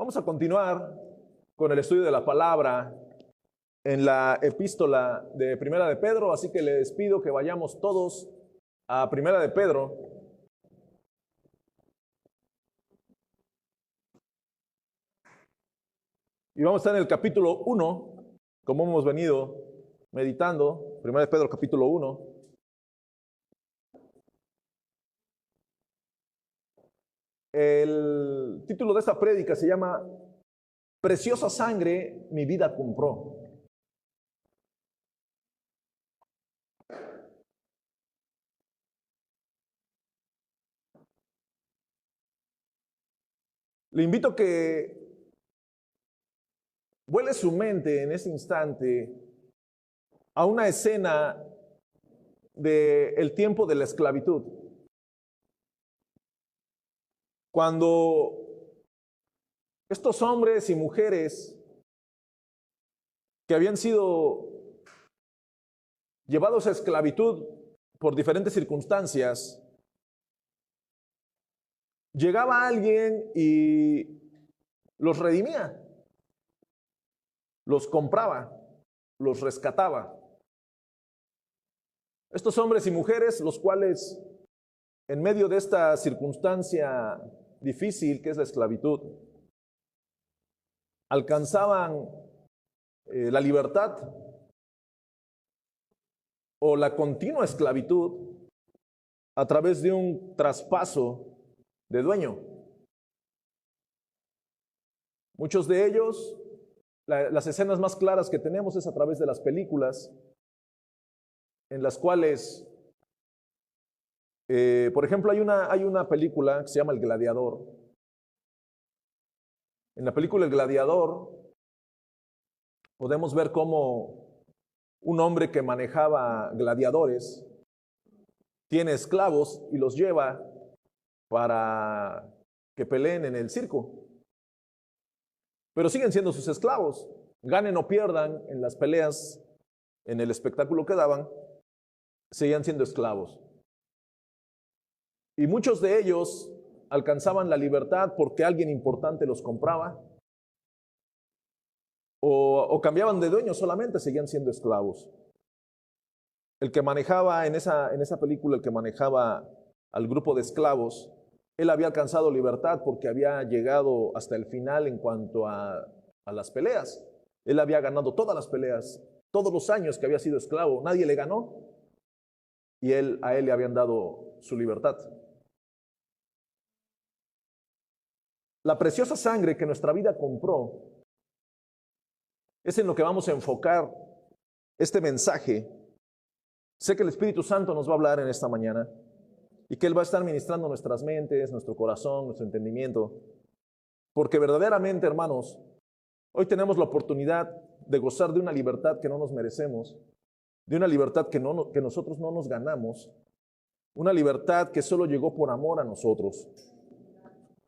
Vamos a continuar con el estudio de la palabra en la epístola de Primera de Pedro, así que les pido que vayamos todos a Primera de Pedro. Y vamos a estar en el capítulo 1, como hemos venido meditando, Primera de Pedro capítulo 1. El título de esta prédica se llama Preciosa sangre mi vida compró. Le invito a que vuele su mente en este instante a una escena del tiempo de la esclavitud. Cuando estos hombres y mujeres que habían sido llevados a esclavitud por diferentes circunstancias, llegaba alguien y los redimía, los compraba, los rescataba. Estos hombres y mujeres, los cuales en medio de esta circunstancia difícil que es la esclavitud, alcanzaban la libertad o la continua esclavitud a través de un traspaso de dueño. Muchos de ellos, las escenas más claras que tenemos es a través de las películas, en las cuales, por ejemplo, hay una película que se llama El Gladiador. En la película El Gladiador podemos ver cómo un hombre que manejaba gladiadores tiene esclavos y los lleva para que peleen en el circo. Pero siguen siendo sus esclavos. Ganen o pierdan en las peleas, en el espectáculo que daban, seguían siendo esclavos. Y muchos de ellos alcanzaban la libertad porque alguien importante los compraba o cambiaban de dueño, solamente seguían siendo esclavos. El que manejaba en esa película, el que manejaba al grupo de esclavos, él había alcanzado libertad porque había llegado hasta el final en cuanto a las peleas. Él había ganado todas las peleas, todos los años que había sido esclavo, nadie le ganó y a él le habían dado su libertad. La preciosa sangre que nuestra vida compró es en lo que vamos a enfocar este mensaje. Sé que el Espíritu Santo nos va a hablar en esta mañana y que Él va a estar ministrando nuestras mentes, nuestro corazón, nuestro entendimiento, porque verdaderamente, hermanos, hoy tenemos la oportunidad de gozar de una libertad que no nos merecemos, de una libertad que nosotros no nos ganamos, una libertad que solo llegó por amor a nosotros.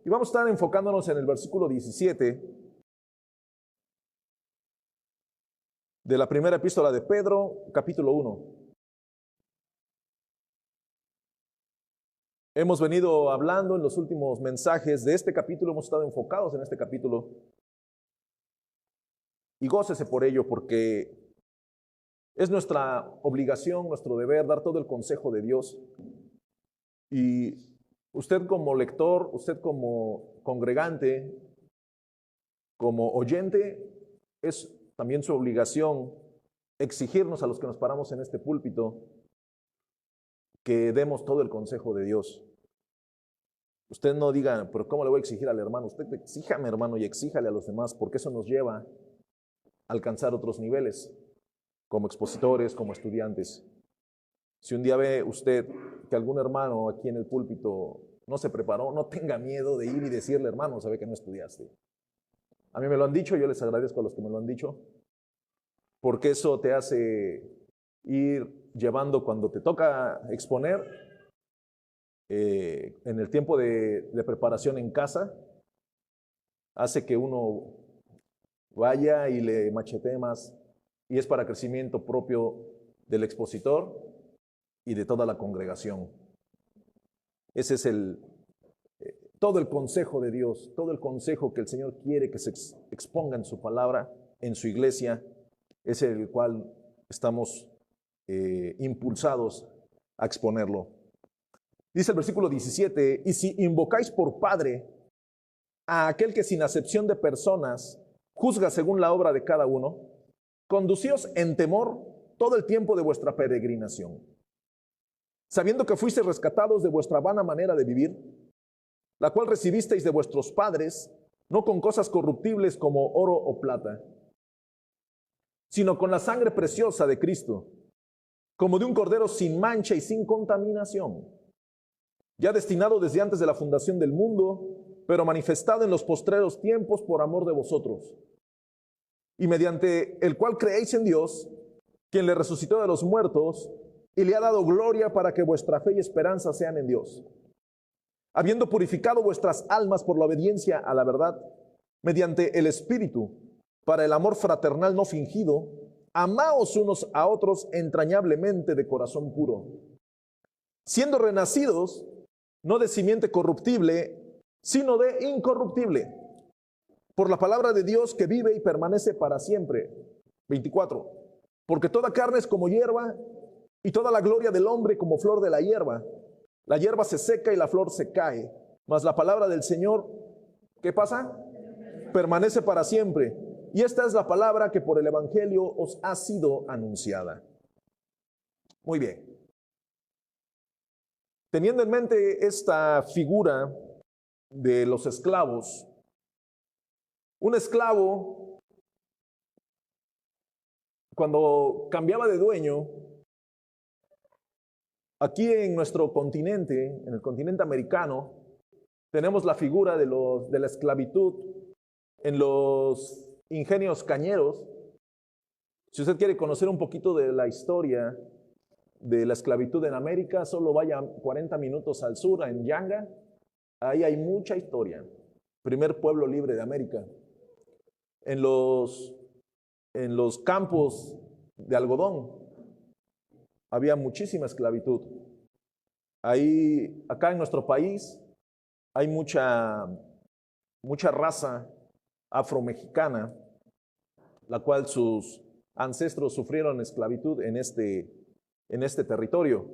Y vamos a estar enfocándonos en el versículo 17 de la primera epístola de Pedro, capítulo 1. Hemos venido hablando en los últimos mensajes de este capítulo, hemos estado enfocados en este capítulo. Y gócese por ello, porque es nuestra obligación, nuestro deber, dar todo el consejo de Dios. Y usted como lector, usted como congregante, como oyente, es también su obligación exigirnos a los que nos paramos en este púlpito que demos todo el consejo de Dios. Usted no diga, pero ¿cómo le voy a exigir al hermano? Usted exíjame, hermano, y exíjale a los demás, porque eso nos lleva a alcanzar otros niveles, como expositores, como estudiantes. Si un día ve usted que algún hermano aquí en el púlpito no se preparó, no tenga miedo de ir y decirle, hermano, sabe que no estudiaste. A mí me lo han dicho, yo les agradezco a los que me lo han dicho, porque eso te hace ir llevando cuando te toca exponer, en el tiempo de preparación en casa, hace que uno vaya y le machetee más, y es para crecimiento propio del expositor y de toda la congregación. Ese es todo el consejo de Dios, todo el consejo que el Señor quiere que se exponga en su palabra, en su iglesia, es el cual estamos impulsados a exponerlo. Dice el versículo 17, y si invocáis por Padre a aquel que sin acepción de personas juzga según la obra de cada uno, conducíos en temor todo el tiempo de vuestra peregrinación, sabiendo que fuisteis rescatados de vuestra vana manera de vivir, la cual recibisteis de vuestros padres, no con cosas corruptibles como oro o plata, sino con la sangre preciosa de Cristo, como de un cordero sin mancha y sin contaminación, ya destinado desde antes de la fundación del mundo, pero manifestado en los postreros tiempos por amor de vosotros, y mediante el cual creéis en Dios, quien le resucitó de los muertos y le ha dado gloria para que vuestra fe y esperanza sean en Dios, habiendo purificado vuestras almas por la obediencia a la verdad, mediante el Espíritu, para el amor fraternal no fingido, amaos unos a otros entrañablemente de corazón puro, siendo renacidos, no de simiente corruptible, sino de incorruptible, por la palabra de Dios que vive y permanece para siempre. 24. Porque toda carne es como hierba, y toda la gloria del hombre como flor de la hierba. La hierba se seca y la flor se cae, mas la palabra del Señor, ¿qué pasa? Permanece para siempre. Y esta es la palabra que por el Evangelio os ha sido anunciada. Muy bien. Teniendo en mente esta figura de los esclavos, un esclavo, cuando cambiaba de dueño, aquí en nuestro continente, en el continente americano, tenemos la figura de la esclavitud en los ingenios cañeros. Si usted quiere conocer un poquito de la historia de la esclavitud en América, solo vaya 40 minutos al sur, en Yanga. Ahí hay mucha historia. Primer pueblo libre de América. En los campos de algodón había muchísima esclavitud. Ahí, acá en nuestro país, hay mucha raza afromexicana, la cual sus ancestros sufrieron esclavitud en este territorio.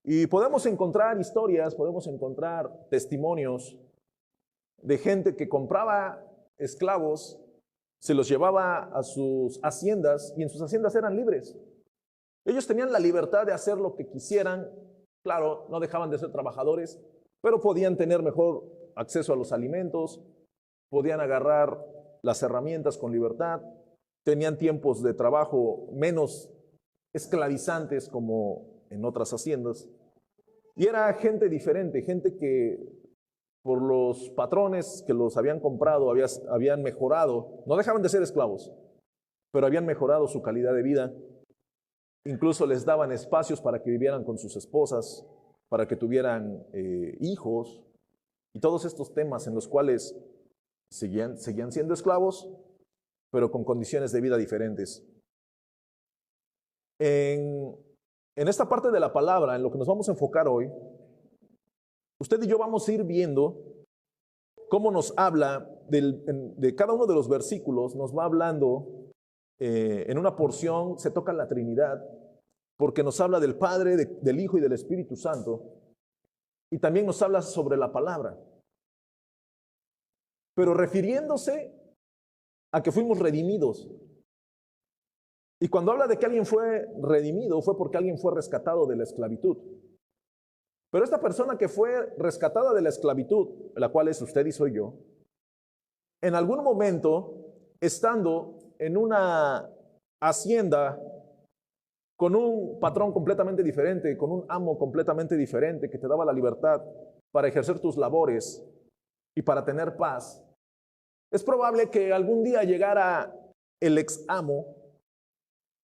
Y podemos encontrar historias, podemos encontrar testimonios de gente que compraba esclavos, se los llevaba a sus haciendas y en sus haciendas eran libres. Ellos tenían la libertad de hacer lo que quisieran. Claro, no dejaban de ser trabajadores, pero podían tener mejor acceso a los alimentos, podían agarrar las herramientas con libertad, tenían tiempos de trabajo menos esclavizantes como en otras haciendas. Y era gente diferente, gente que por los patrones que los habían comprado, habían mejorado, no dejaban de ser esclavos, pero habían mejorado su calidad de vida. Incluso les daban espacios para que vivieran con sus esposas, para que tuvieran hijos, y todos estos temas en los cuales seguían siendo esclavos, pero con condiciones de vida diferentes. En esta parte de la palabra, en lo que nos vamos a enfocar hoy, usted y yo vamos a ir viendo cómo nos habla de cada uno de los versículos, nos va hablando en una porción, se toca la Trinidad, porque nos habla del Padre, del Hijo y del Espíritu Santo, y también nos habla sobre la palabra, pero refiriéndose a que fuimos redimidos. Y cuando habla de que alguien fue redimido, fue porque alguien fue rescatado de la esclavitud. Pero esta persona que fue rescatada de la esclavitud, la cual es usted y soy yo, en algún momento, estando en una hacienda con un patrón completamente diferente, con un amo completamente diferente que te daba la libertad para ejercer tus labores y para tener paz, es probable que algún día llegara el ex amo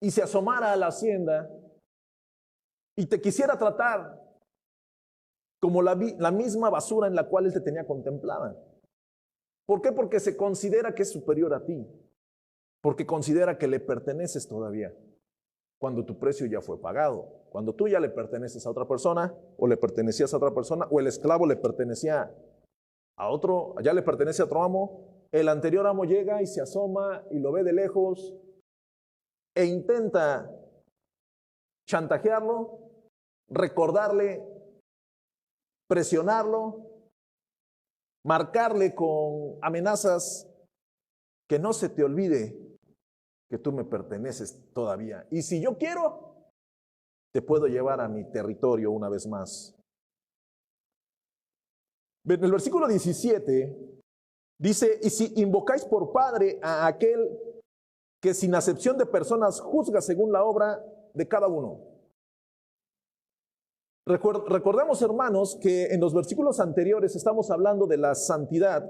y se asomara a la hacienda y te quisiera tratar como la misma basura en la cual él te tenía contemplada. ¿Por qué? Porque se considera que es superior a ti, porque considera que le perteneces todavía, cuando tu precio ya fue pagado, cuando tú ya le perteneces a otra persona, o le pertenecías a otra persona, o el esclavo le pertenecía a otro, ya le pertenece a otro amo, el anterior amo llega y se asoma y lo ve de lejos e intenta chantajearlo, recordarle, presionarlo, marcarle con amenazas que no se te olvide que tú me perteneces todavía. Y si yo quiero, te puedo llevar a mi territorio una vez más. En el versículo 17 dice, y si invocáis por Padre a aquel que sin acepción de personas juzga según la obra de cada uno. Recordemos, hermanos, que en los versículos anteriores estamos hablando de la santidad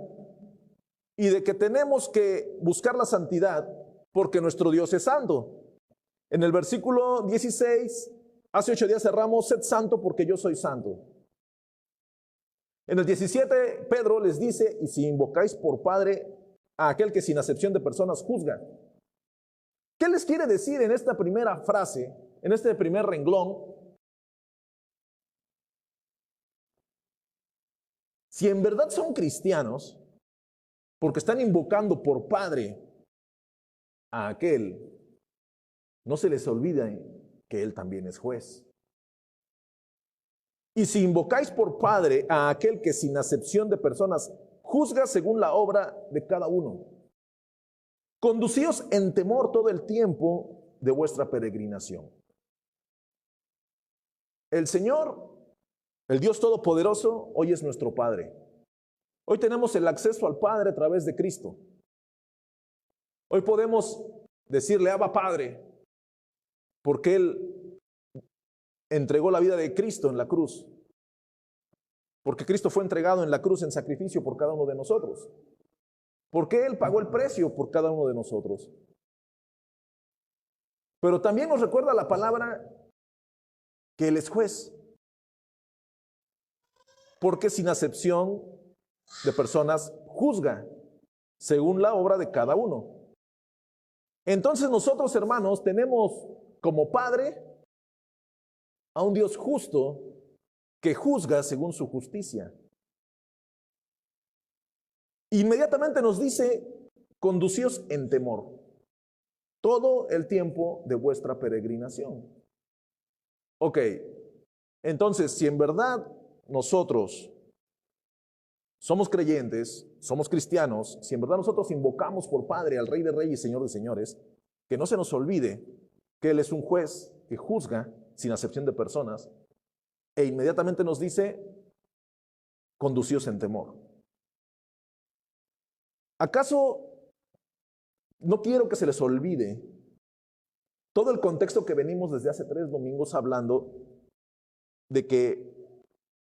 y de que tenemos que buscar la santidad porque nuestro Dios es santo. En el versículo 16, hace 8 días cerramos, sed santo porque yo soy santo. En el 17, Pedro les dice, y si invocáis por Padre a aquel que sin acepción de personas juzga. ¿Qué les quiere decir en esta primera frase, en este primer renglón? Si en verdad son cristianos, porque están invocando por Padre a aquel, no se les olvide que Él también es juez. Y si invocáis por Padre a aquel que sin acepción de personas juzga según la obra de cada uno, conducíos en temor todo el tiempo de vuestra peregrinación. El Señor, el Dios Todopoderoso, hoy es nuestro Padre. Hoy tenemos el acceso al Padre a través de Cristo. Hoy podemos decirle, Abba Padre, porque Él entregó la vida de Cristo en la cruz. Porque Cristo fue entregado en la cruz en sacrificio por cada uno de nosotros. Porque Él pagó el precio por cada uno de nosotros. Pero también nos recuerda la palabra que Él es juez. Porque sin acepción de personas juzga según la obra de cada uno. Entonces nosotros, hermanos, tenemos como Padre a un Dios justo que juzga según su justicia. Inmediatamente nos dice, conducíos en temor todo el tiempo de vuestra peregrinación. Ok, entonces si en verdad nosotros somos creyentes, somos cristianos, si en verdad nosotros invocamos por Padre al Rey de Reyes y Señor de Señores, que no se nos olvide que Él es un juez que juzga sin acepción de personas, e inmediatamente nos dice, conducíos en temor. ¿Acaso no quiero que se les olvide todo el contexto que venimos desde hace 3 domingos hablando de que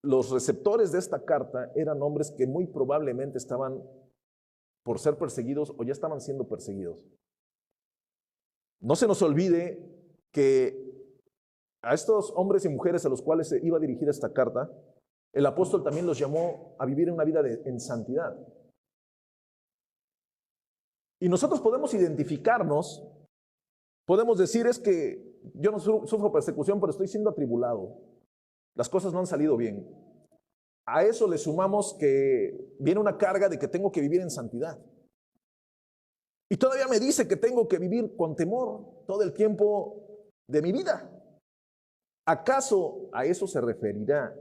los receptores de esta carta eran hombres que muy probablemente estaban por ser perseguidos o ya estaban siendo perseguidos? No se nos olvide que a estos hombres y mujeres a los cuales se iba a dirigir esta carta, el apóstol también los llamó a vivir una vida en santidad. Y nosotros podemos identificarnos, podemos decir, es que yo no sufro persecución, pero estoy siendo atribulado. Las cosas no han salido bien. A eso le sumamos que viene una carga de que tengo que vivir en santidad. Y todavía me dice que tengo que vivir con temor todo el tiempo de mi vida. ¿Acaso a eso se referirá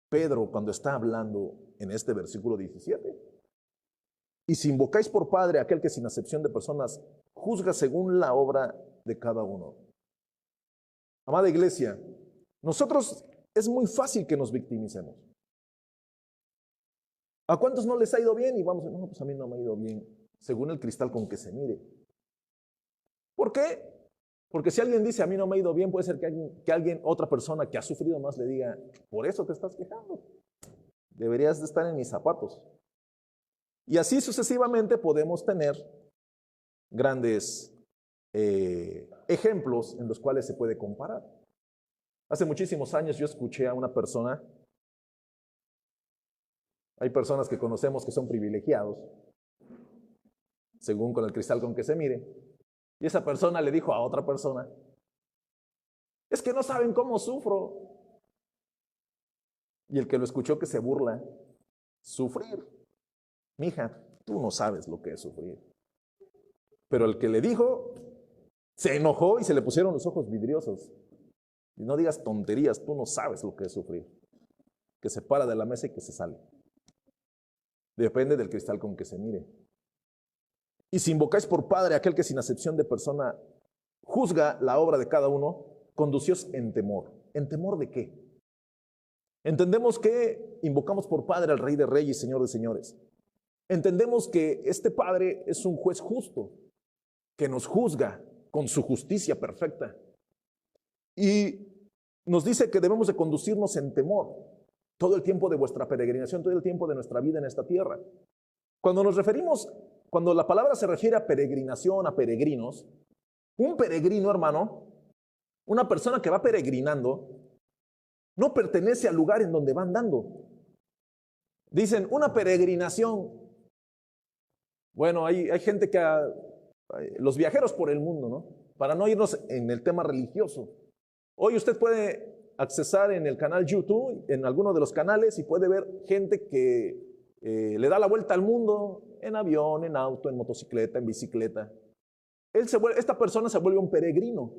Pedro cuando está hablando en este versículo 17? Y si invocáis por Padre a aquel que sin acepción de personas juzga según la obra de cada uno. Amada iglesia, nosotros es muy fácil que nos victimicemos. ¿A cuántos no les ha ido bien? Y vamos, no, pues a mí no me ha ido bien, según el cristal con que se mire. ¿Por qué? Porque si alguien dice a mí no me ha ido bien, puede ser que alguien, otra persona que ha sufrido más le diga, por eso te estás quejando. Deberías de estar en mis zapatos. Y así sucesivamente podemos tener grandes ejemplos en los cuales se puede comparar. Hace muchísimos años yo escuché a una persona, hay personas que conocemos que son privilegiados, según con el cristal con que se mire, y esa persona le dijo a otra persona, es que no saben cómo sufro. Y el que lo escuchó que se burla, sufrir. mija, tú no sabes lo que es sufrir. Pero el que le dijo, se enojó y se le pusieron los ojos vidriosos. Y no digas tonterías, tú no sabes lo que es sufrir. Que se para de la mesa y que se sale. Depende del cristal con que se mire. Y si invocáis por Padre aquel que sin acepción de persona juzga la obra de cada uno, conducíos en temor. ¿En temor de qué? Entendemos que invocamos por Padre al Rey de Reyes y Señor de Señores. Entendemos que este Padre es un juez justo, que nos juzga con su justicia perfecta. Y nos dice que debemos de conducirnos en temor todo el tiempo de vuestra peregrinación, todo el tiempo de nuestra vida en esta tierra. Cuando la palabra se refiere a peregrinación, a peregrinos, un peregrino, hermano, una persona que va peregrinando, no pertenece al lugar en donde va andando. Dicen, una peregrinación. Bueno, hay gente que, los viajeros por el mundo, ¿no? Para no irnos en el tema religioso. Hoy usted puede accesar en el canal YouTube, en alguno de los canales, y puede ver gente que le da la vuelta al mundo en avión, en auto, en motocicleta, en bicicleta. Esta persona se vuelve un peregrino.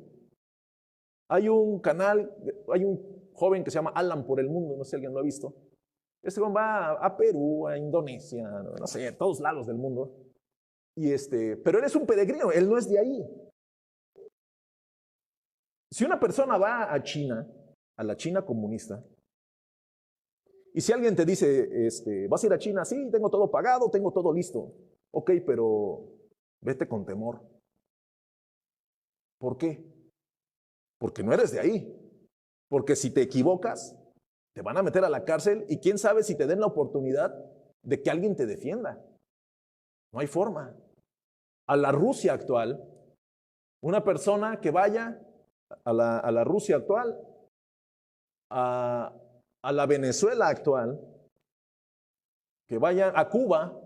Hay un canal, hay un joven que se llama Alan por el mundo, no sé si alguien lo ha visto. Este joven va a Perú, a Indonesia, no sé, a todos lados del mundo. Pero él es un peregrino, él no es de ahí. Si una persona va a China, a la China comunista, y si alguien te dice, ¿vas a ir a China? Sí, tengo todo pagado, tengo todo listo. Ok, pero vete con temor. ¿Por qué? Porque no eres de ahí. Porque si te equivocas, te van a meter a la cárcel y quién sabe si te den la oportunidad de que alguien te defienda. No hay forma. A la Rusia actual, una persona que vaya a la Rusia actual, a la Venezuela actual, que vaya a Cuba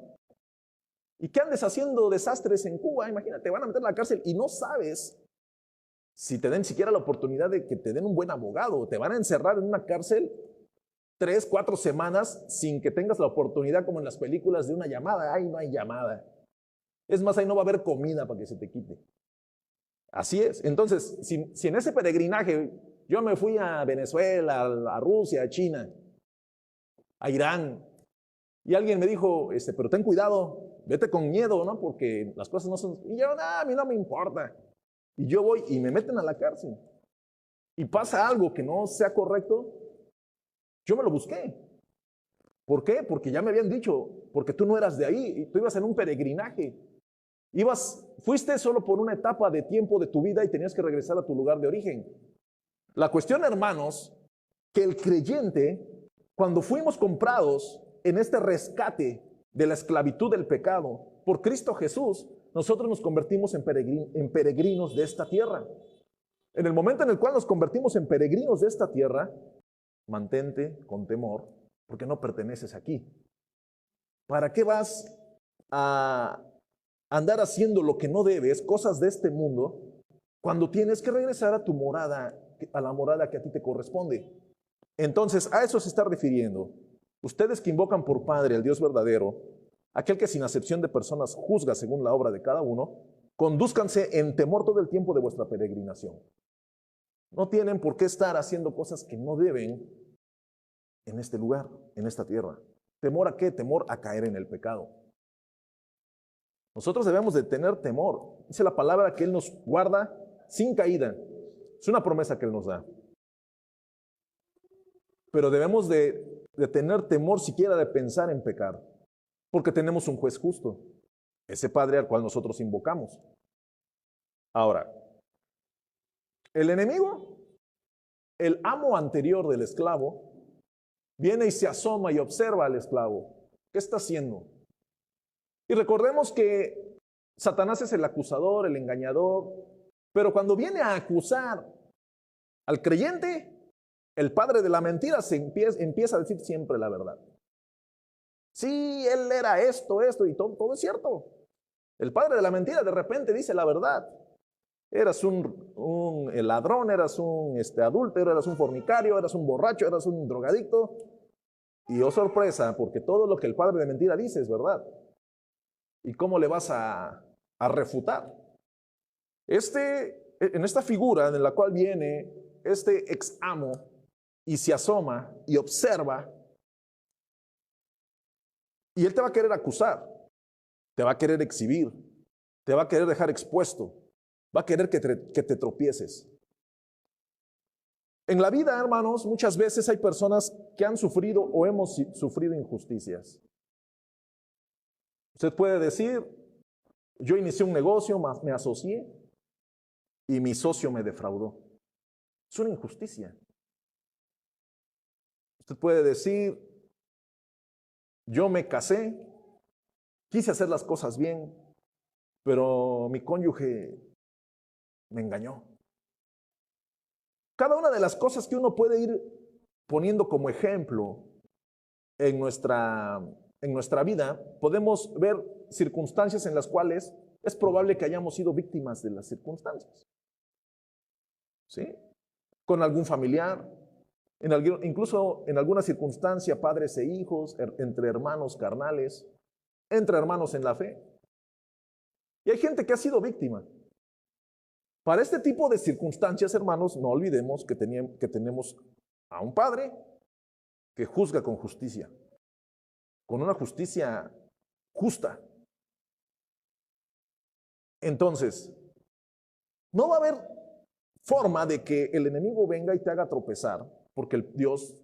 y que andes haciendo desastres en Cuba, imagínate, te van a meter a la cárcel y no sabes si te den siquiera la oportunidad de que te den un buen abogado. Te van a encerrar en una cárcel 3, 4 semanas sin que tengas la oportunidad, como en las películas, de una llamada. Ay, no hay llamada. Es más, ahí no va a haber comida para que se te quite. Así es. Entonces, si en ese peregrinaje yo me fui a Venezuela, a Rusia, a China, a Irán, y alguien me dijo, pero ten cuidado, vete con miedo, ¿no? Porque las cosas no son... Y yo, a mí no me importa. Y yo voy y me meten a la cárcel. Y pasa algo que no sea correcto, yo me lo busqué. ¿Por qué? Porque ya me habían dicho, porque tú no eras de ahí, tú ibas en un peregrinaje. Fuiste solo por una etapa de tiempo de tu vida y tenías que regresar a tu lugar de origen. La cuestión, hermanos, que el creyente, cuando fuimos comprados en este rescate de la esclavitud del pecado por Cristo Jesús, nosotros nos convertimos en peregrinos de esta tierra. En el momento en el cual nos convertimos en peregrinos de esta tierra, mantente con temor, porque no perteneces aquí. ¿Para qué vas a andar haciendo lo que no debes, cosas de este mundo, cuando tienes que regresar a tu morada, a la morada que a ti te corresponde? Entonces, a eso se está refiriendo. Ustedes que invocan por Padre al Dios verdadero, aquel que sin acepción de personas juzga según la obra de cada uno, condúzcanse en temor todo el tiempo de vuestra peregrinación. No tienen por qué estar haciendo cosas que no deben en este lugar, en esta tierra. ¿Temor a qué? Temor a caer en el pecado. Nosotros debemos de tener temor. Dice la palabra que Él nos guarda sin caída. Es una promesa que Él nos da. Pero debemos de tener temor siquiera de pensar en pecar, porque tenemos un juez justo, ese Padre al cual nosotros invocamos. Ahora, el enemigo, el amo anterior del esclavo, viene y se asoma y observa al esclavo. ¿Qué está haciendo? Y recordemos que Satanás es el acusador, el engañador, pero cuando viene a acusar al creyente, el padre de la mentira empieza a decir siempre la verdad. Sí, él era esto, y todo es cierto. El padre de la mentira de repente dice la verdad. Eras un ladrón, eras un adúltero, eras un fornicario, eras un borracho, eras un drogadicto. Y oh sorpresa, porque todo lo que el padre de mentira dice es verdad. ¿Y cómo le vas a refutar? En esta figura en la cual viene este ex amo y se asoma y observa, y él te va a querer acusar, te va a querer exhibir, te va a querer dejar expuesto, va a querer que te tropieces. En la vida, hermanos, muchas veces hay personas que han sufrido o hemos sufrido injusticias. Usted puede decir, yo inicié un negocio, me asocié y mi socio me defraudó. Es una injusticia. Usted puede decir, yo me casé, quise hacer las cosas bien, pero mi cónyuge me engañó. Cada una de las cosas que uno puede ir poniendo como ejemplo en nuestra vida, podemos ver circunstancias en las cuales es probable que hayamos sido víctimas de las circunstancias. ¿Sí? Con algún familiar, incluso en alguna circunstancia, padres e hijos, entre hermanos carnales, entre hermanos en la fe. Y hay gente que ha sido víctima. Para este tipo de circunstancias, hermanos, no olvidemos que tenemos a un Padre que juzga con justicia, con una justicia justa. Entonces, no va a haber forma de que el enemigo venga y te haga tropezar, porque el Dios,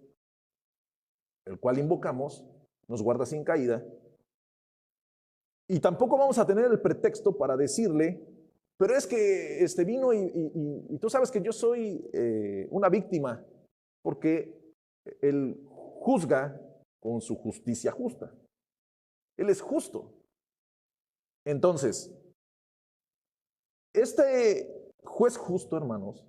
el cual invocamos, nos guarda sin caída. Y tampoco vamos a tener el pretexto para decirle, pero es que vino y tú sabes que yo soy una víctima, porque Él juzga con su justicia justa. Él es justo. Entonces, este juez justo, hermanos,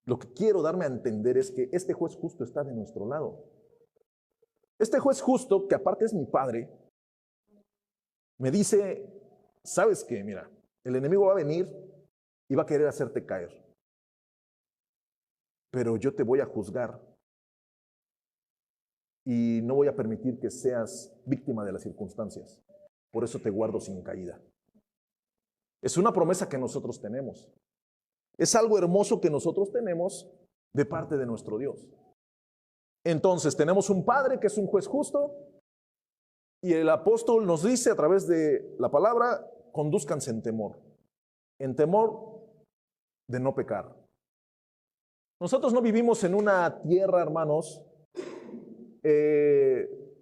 lo que quiero darme a entender es que este juez justo está de nuestro lado. Este juez justo, que aparte es mi Padre, me dice, ¿sabes qué? Mira, el enemigo va a venir y va a querer hacerte caer. Pero yo te voy a juzgar y no voy a permitir que seas víctima de las circunstancias. Por eso te guardo sin caída. Es una promesa que nosotros tenemos. Es algo hermoso que nosotros tenemos de parte de nuestro Dios. Entonces, tenemos un Padre que es un juez justo y el apóstol nos dice a través de la palabra, condúzcanse en temor de no pecar. Nosotros no vivimos en una tierra, hermanos,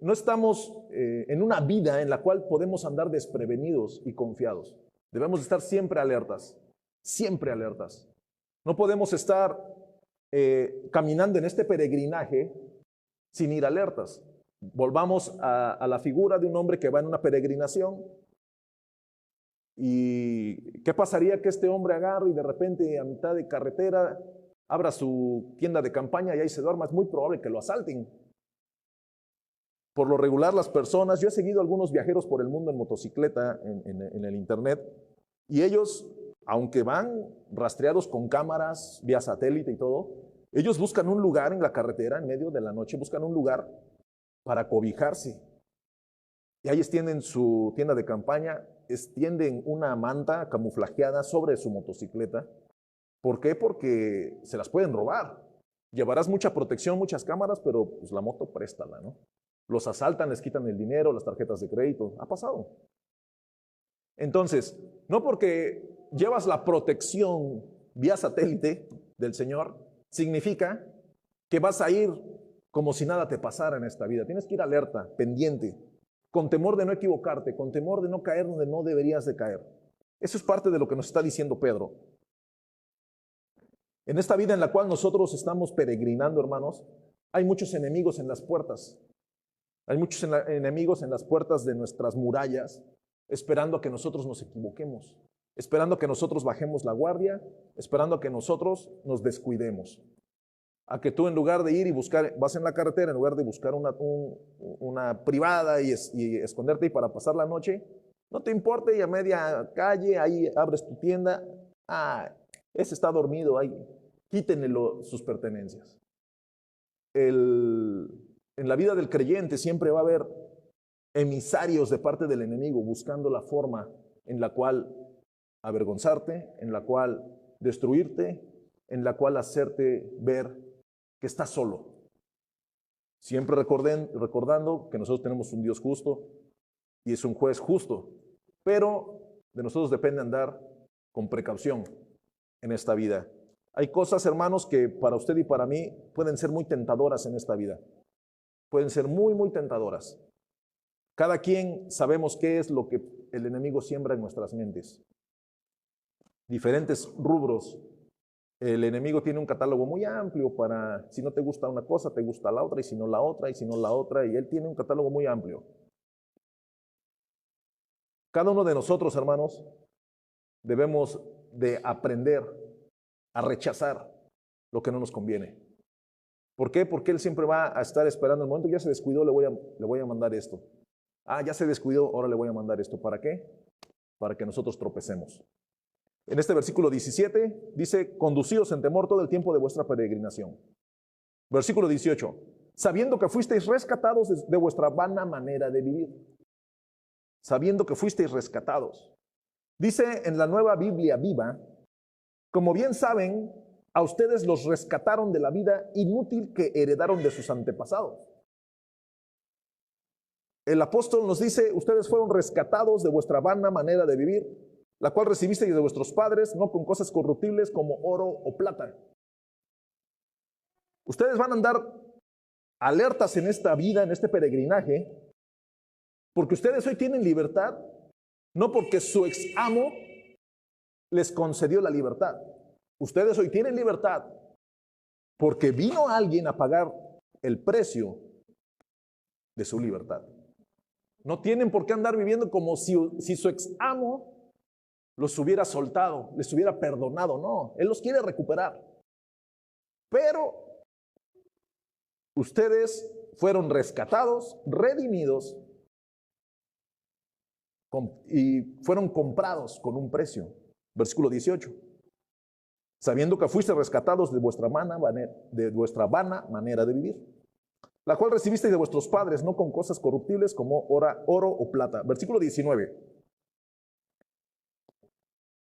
no estamos en una vida en la cual podemos andar desprevenidos y confiados. Debemos estar siempre alertas, siempre alertas. No podemos estar caminando en este peregrinaje sin ir alertas. Volvamos a la figura de un hombre que va en una peregrinación. ¿Y qué pasaría que este hombre agarre y de repente a mitad de carretera abra su tienda de campaña y ahí se duerma? Es muy probable que lo asalten. Por lo regular las personas, yo he seguido algunos viajeros por el mundo en motocicleta en el internet, y ellos, aunque van rastreados con cámaras vía satélite y todo, ellos buscan un lugar en la carretera, en medio de la noche, buscan un lugar para cobijarse. Y ahí extienden su tienda de campaña, extienden una manta camuflajeada sobre su motocicleta. ¿Por qué? Porque se las pueden robar. Llevarás mucha protección, muchas cámaras, pero pues la moto préstala, ¿no? Los asaltan, les quitan el dinero, las tarjetas de crédito. Ha pasado. Entonces, no porque llevas la protección vía satélite del Señor, significa que vas a ir como si nada te pasara en esta vida. Tienes que ir alerta, pendiente, con temor de no equivocarte, con temor de no caer donde no deberías de caer. Eso es parte de lo que nos está diciendo Pedro. En esta vida en la cual nosotros estamos peregrinando, hermanos, hay muchos enemigos en las puertas. Hay muchos enemigos en las puertas de nuestras murallas, esperando a que nosotros nos equivoquemos, esperando a que nosotros bajemos la guardia, esperando a que nosotros nos descuidemos. A que tú en lugar de ir y buscar, vas en la carretera, en lugar de buscar una privada y esconderte ahí para pasar la noche, no te importe y a media calle, ahí abres tu tienda, ese está dormido, ahí, quítenle sus pertenencias. En la vida del creyente siempre va a haber emisarios de parte del enemigo buscando la forma en la cual avergonzarte, en la cual destruirte, en la cual hacerte ver que estás solo. Siempre recordando que nosotros tenemos un Dios justo y es un juez justo, pero de nosotros depende andar con precaución en esta vida. Hay cosas, hermanos, que para usted y para mí pueden ser muy tentadoras en esta vida. Pueden ser muy, muy tentadoras. Cada quien sabemos qué es lo que el enemigo siembra en nuestras mentes. Diferentes rubros. El enemigo tiene un catálogo muy amplio para, si no te gusta una cosa, te gusta la otra, y si no la otra, y si no la otra, y él tiene un catálogo muy amplio. Cada uno de nosotros, hermanos, debemos de aprender a rechazar lo que no nos conviene. ¿Por qué? Porque él siempre va a estar esperando el momento que ya se descuidó, le voy a mandar esto. Ah, ya se descuidó, ahora le voy a mandar esto. ¿Para qué? Para que nosotros tropecemos. En este versículo 17 dice, conducíos en temor todo el tiempo de vuestra peregrinación. Versículo 18, sabiendo que fuisteis rescatados de vuestra vana manera de vivir. Sabiendo que fuisteis rescatados. Dice en la Nueva Biblia Viva, como bien saben, a ustedes los rescataron de la vida inútil que heredaron de sus antepasados. El apóstol nos dice, ustedes fueron rescatados de vuestra vana manera de vivir, la cual recibisteis de vuestros padres, no con cosas corruptibles como oro o plata. Ustedes van a andar alertas en esta vida, en este peregrinaje, porque ustedes hoy tienen libertad, no porque su ex amo les concedió la libertad. Ustedes hoy tienen libertad porque vino alguien a pagar el precio de su libertad. No tienen por qué andar viviendo como si su ex amo los hubiera soltado, les hubiera perdonado. No, él los quiere recuperar. Pero ustedes fueron rescatados, redimidos y fueron comprados con un precio. Versículo 18. Sabiendo que fuiste rescatados de vuestra vana manera de vivir, la cual recibisteis de vuestros padres, no con cosas corruptibles como oro o plata. Versículo 19.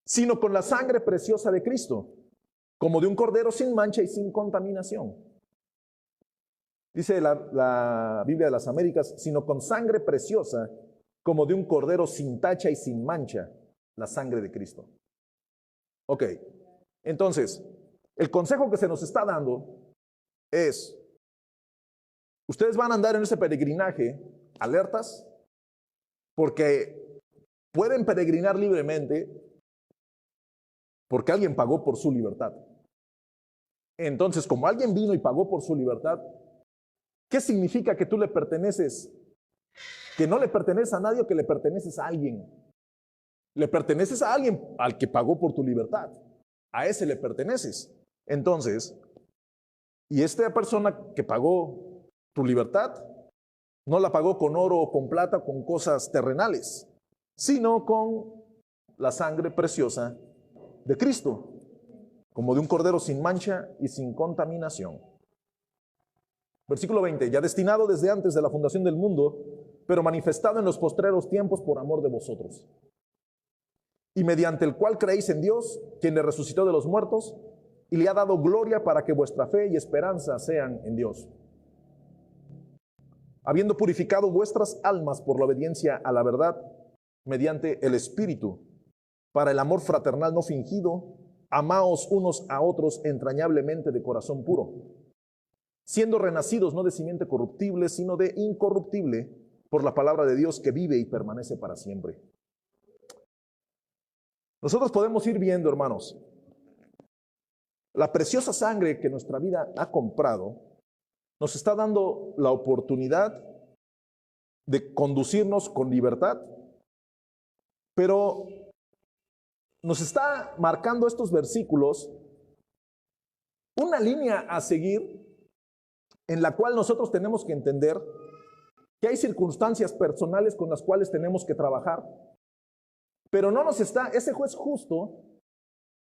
Sino con la sangre preciosa de Cristo, como de un cordero sin mancha y sin contaminación. Dice la Biblia de las Américas, sino con sangre preciosa, como de un cordero sin tacha y sin mancha, la sangre de Cristo. Ok, entonces, el consejo que se nos está dando es, ustedes van a andar en ese peregrinaje alertas, porque pueden peregrinar libremente, porque alguien pagó por su libertad. Entonces, como alguien vino y pagó por su libertad, ¿qué significa que tú le perteneces? Que no le perteneces a nadie o que le perteneces a alguien. Le perteneces a alguien al que pagó por tu libertad. A ese le perteneces. Entonces, y esta persona que pagó tu libertad, no la pagó con oro o con plata, con cosas terrenales, sino con la sangre preciosa de Cristo, como de un cordero sin mancha y sin contaminación. Versículo 20, ya destinado desde antes de la fundación del mundo, pero manifestado en los postreros tiempos por amor de vosotros, y mediante el cual creéis en Dios, quien le resucitó de los muertos, y le ha dado gloria para que vuestra fe y esperanza sean en Dios. Habiendo purificado vuestras almas por la obediencia a la verdad, mediante el Espíritu, para el amor fraternal no fingido, amaos unos a otros entrañablemente de corazón puro, siendo renacidos no de simiente corruptible, sino de incorruptible, por la palabra de Dios que vive y permanece para siempre. Nosotros podemos ir viendo, hermanos, la preciosa sangre que nuestra vida ha comprado, nos está dando la oportunidad de conducirnos con libertad, pero nos está marcando estos versículos una línea a seguir en la cual nosotros tenemos que entender que hay circunstancias personales con las cuales tenemos que trabajar, pero no nos está, ese juez justo,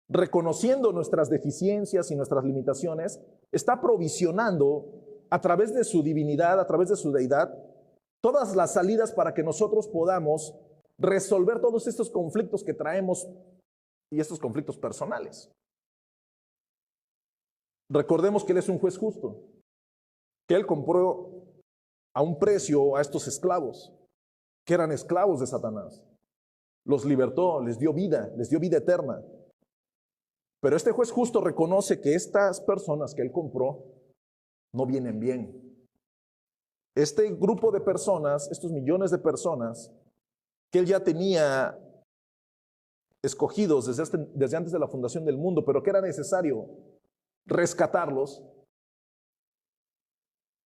reconociendo nuestras deficiencias y nuestras limitaciones, está provisionando a través de su divinidad, a través de su deidad, todas las salidas para que nosotros podamos resolver todos estos conflictos que traemos y estos conflictos personales. Recordemos que Él es un juez justo, que Él compró a un precio a estos esclavos, que eran esclavos de Satanás. Los libertó, les dio vida eterna. Pero este juez justo reconoce que estas personas que Él compró no vienen bien. Este grupo de personas, estos millones de personas que Él ya tenía escogidos desde antes de la fundación del mundo, pero que era necesario rescatarlos,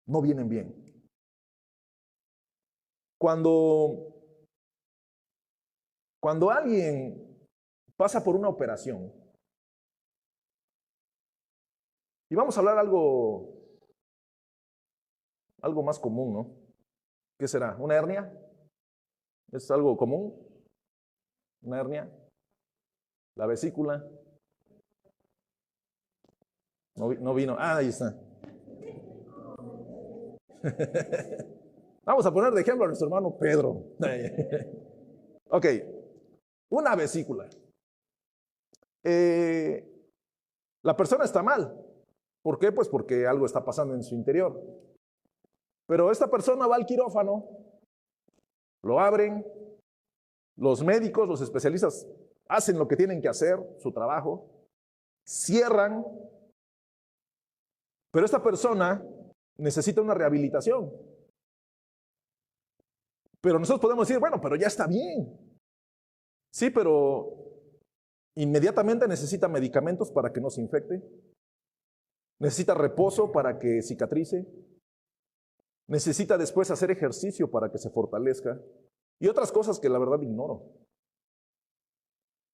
no vienen bien. Cuando alguien pasa por una operación, y vamos a hablar algo más común, ¿no? ¿Qué será? ¿Una hernia? ¿Es algo común? ¿Una hernia? ¿La vesícula? No vino. Ah, ahí está. Vamos a poner de ejemplo a nuestro hermano Pedro. Ok, una vesícula. La persona está mal. ¿Por qué? Pues porque algo está pasando en su interior. Pero esta persona va al quirófano, lo abren, los médicos, los especialistas hacen lo que tienen que hacer, su trabajo, cierran, pero esta persona necesita una rehabilitación. Pero nosotros podemos decir, bueno, pero ya está bien. Sí, pero inmediatamente necesita medicamentos para que no se infecte, necesita reposo para que cicatrice, necesita después hacer ejercicio para que se fortalezca y otras cosas que la verdad ignoro.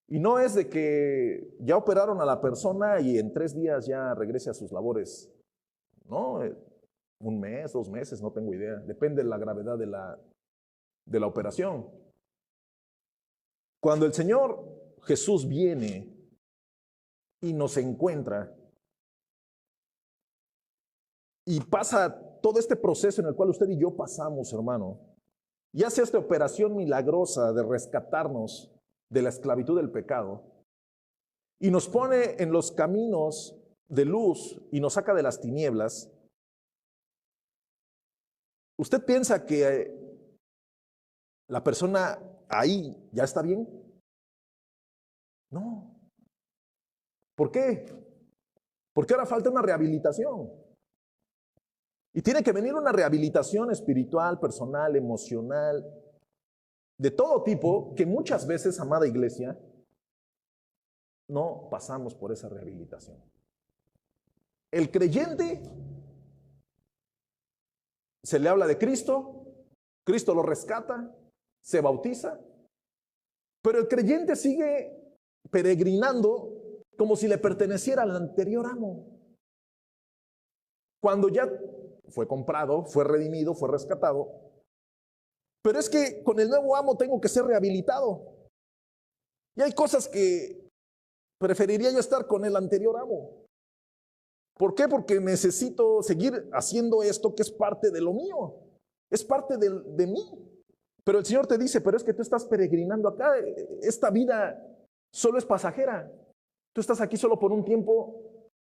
Y no es de que ya operaron a la persona y en 3 días ya regrese a sus labores. No, 1 mes, 2 meses, no tengo idea. Depende de la gravedad de la operación. Cuando el Señor Jesús viene y nos encuentra y pasa todo este proceso en el cual usted y yo pasamos, hermano, y hace esta operación milagrosa de rescatarnos de la esclavitud del pecado y nos pone en los caminos de luz y nos saca de las tinieblas, ¿usted piensa que la persona ahí ya está bien? No. ¿Por qué? Porque ahora falta una rehabilitación. Y tiene que venir una rehabilitación espiritual, personal, emocional, de todo tipo, que muchas veces, amada iglesia, no pasamos por esa rehabilitación. El creyente se le habla de Cristo, Cristo lo rescata, se bautiza, pero el creyente sigue peregrinando como si le perteneciera al anterior amo. Cuando ya fue comprado, fue redimido, fue rescatado, pero es que con el nuevo amo tengo que ser rehabilitado. Y hay cosas que preferiría yo estar con el anterior amo. ¿Por qué? Porque necesito seguir haciendo esto que es parte de lo mío, es parte de mí. Pero el Señor te dice, pero es que tú estás peregrinando acá, esta vida solo es pasajera. Tú estás aquí solo por un tiempo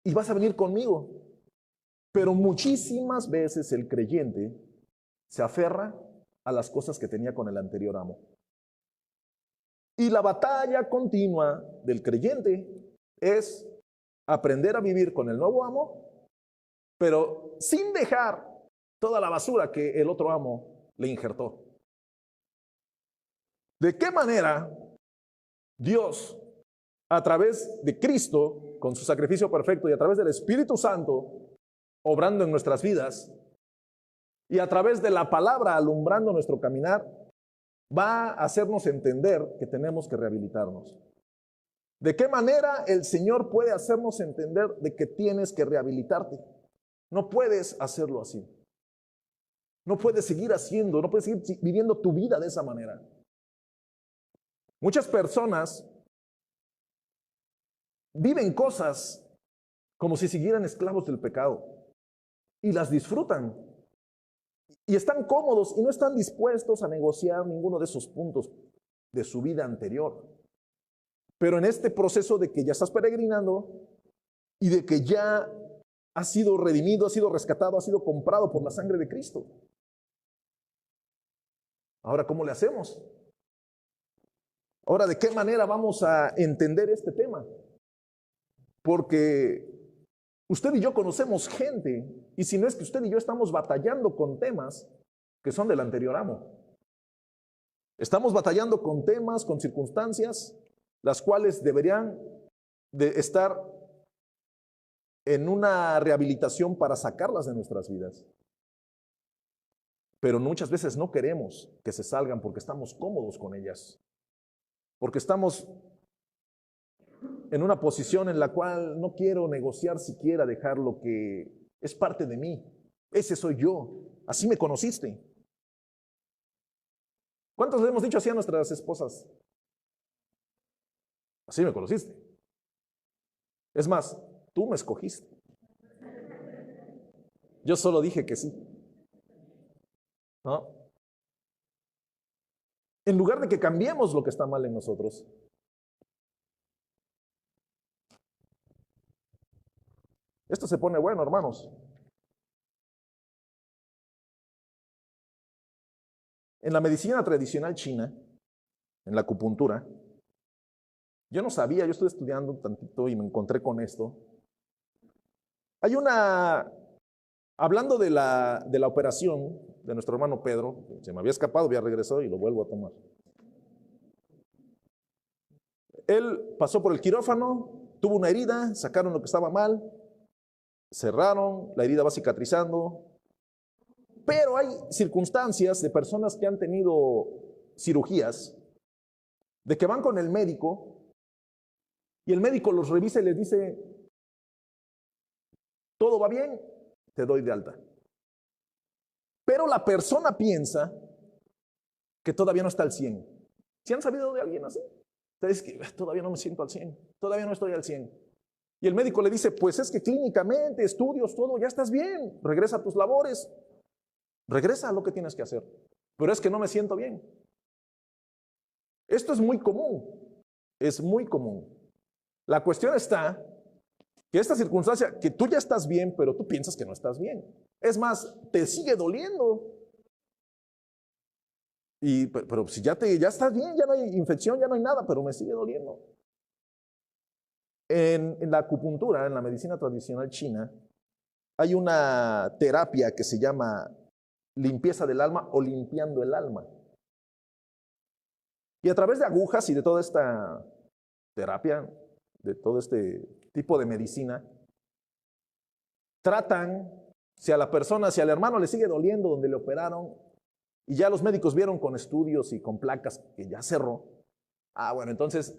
y vas a venir conmigo. Pero muchísimas veces el creyente se aferra a las cosas que tenía con el anterior amo. Y la batalla continua del creyente es aprender a vivir con el nuevo amo, pero sin dejar toda la basura que el otro amo le injertó. ¿De qué manera Dios, a través de Cristo, con su sacrificio perfecto y a través del Espíritu Santo, obrando en nuestras vidas, y a través de la palabra alumbrando nuestro caminar, va a hacernos entender que tenemos que rehabilitarnos? ¿De qué manera el Señor puede hacernos entender de que tienes que rehabilitarte? No puedes hacerlo así. No puedes seguir haciendo, no puedes seguir viviendo tu vida de esa manera. Muchas personas viven cosas como si siguieran esclavos del pecado y las disfrutan. y están cómodos y no están dispuestos a negociar ninguno de esos puntos de su vida anterior. Pero en este proceso de que ya estás peregrinando y de que ya has sido redimido, has sido rescatado, has sido comprado por la sangre de Cristo. Ahora, ¿cómo le hacemos? Ahora, ¿de qué manera vamos a entender este tema? Porque usted y yo conocemos gente, y si no es que usted y yo estamos batallando con temas que son del anterior amo. Estamos batallando con temas, con circunstancias, las cuales deberían de estar en una rehabilitación para sacarlas de nuestras vidas. Pero muchas veces no queremos que se salgan porque estamos cómodos con ellas. Porque estamos en una posición en la cual no quiero negociar siquiera dejar lo que es parte de mí. Ese soy yo. Así me conociste. ¿Cuántos le hemos dicho así a nuestras esposas? Así me conociste. Es más, tú me escogiste. Yo solo dije que sí. ¿No? En lugar de que cambiemos lo que está mal en nosotros. Esto se pone bueno, hermanos. En la medicina tradicional china, en la acupuntura, yo no sabía, yo estuve estudiando un tantito y me encontré con esto. Hay hablando de la operación de nuestro hermano Pedro, se me había escapado, ya regresó y lo vuelvo a tomar. Él pasó por el quirófano, tuvo una herida, sacaron lo que estaba mal, cerraron, la herida va cicatrizando, pero hay circunstancias de personas que han tenido cirugías, de que van con el médico y el médico los revisa y les dice, todo va bien, te doy de alta. Pero la persona piensa que todavía no está al 100. ¿Sí han sabido de alguien así? Entonces, que todavía no me siento al 100, todavía no estoy al 100. Y el médico le dice, pues es que clínicamente, estudios, todo, ya estás bien, regresa a tus labores, regresa a lo que tienes que hacer. Pero es que no me siento bien. Esto es muy común, es muy común. La cuestión está que esta circunstancia, que tú ya estás bien, pero tú piensas que no estás bien. Es más, te sigue doliendo. Pero si ya estás bien, ya no hay infección, ya no hay nada, pero me sigue doliendo. En la acupuntura, en la medicina tradicional china, hay una terapia que se llama limpieza del alma o limpiando el alma. Y a través de agujas y de toda esta terapia, de todo este tipo de medicina, tratan, si a la persona, si al hermano le sigue doliendo donde le operaron, y ya los médicos vieron con estudios y con placas que ya cerró, bueno, entonces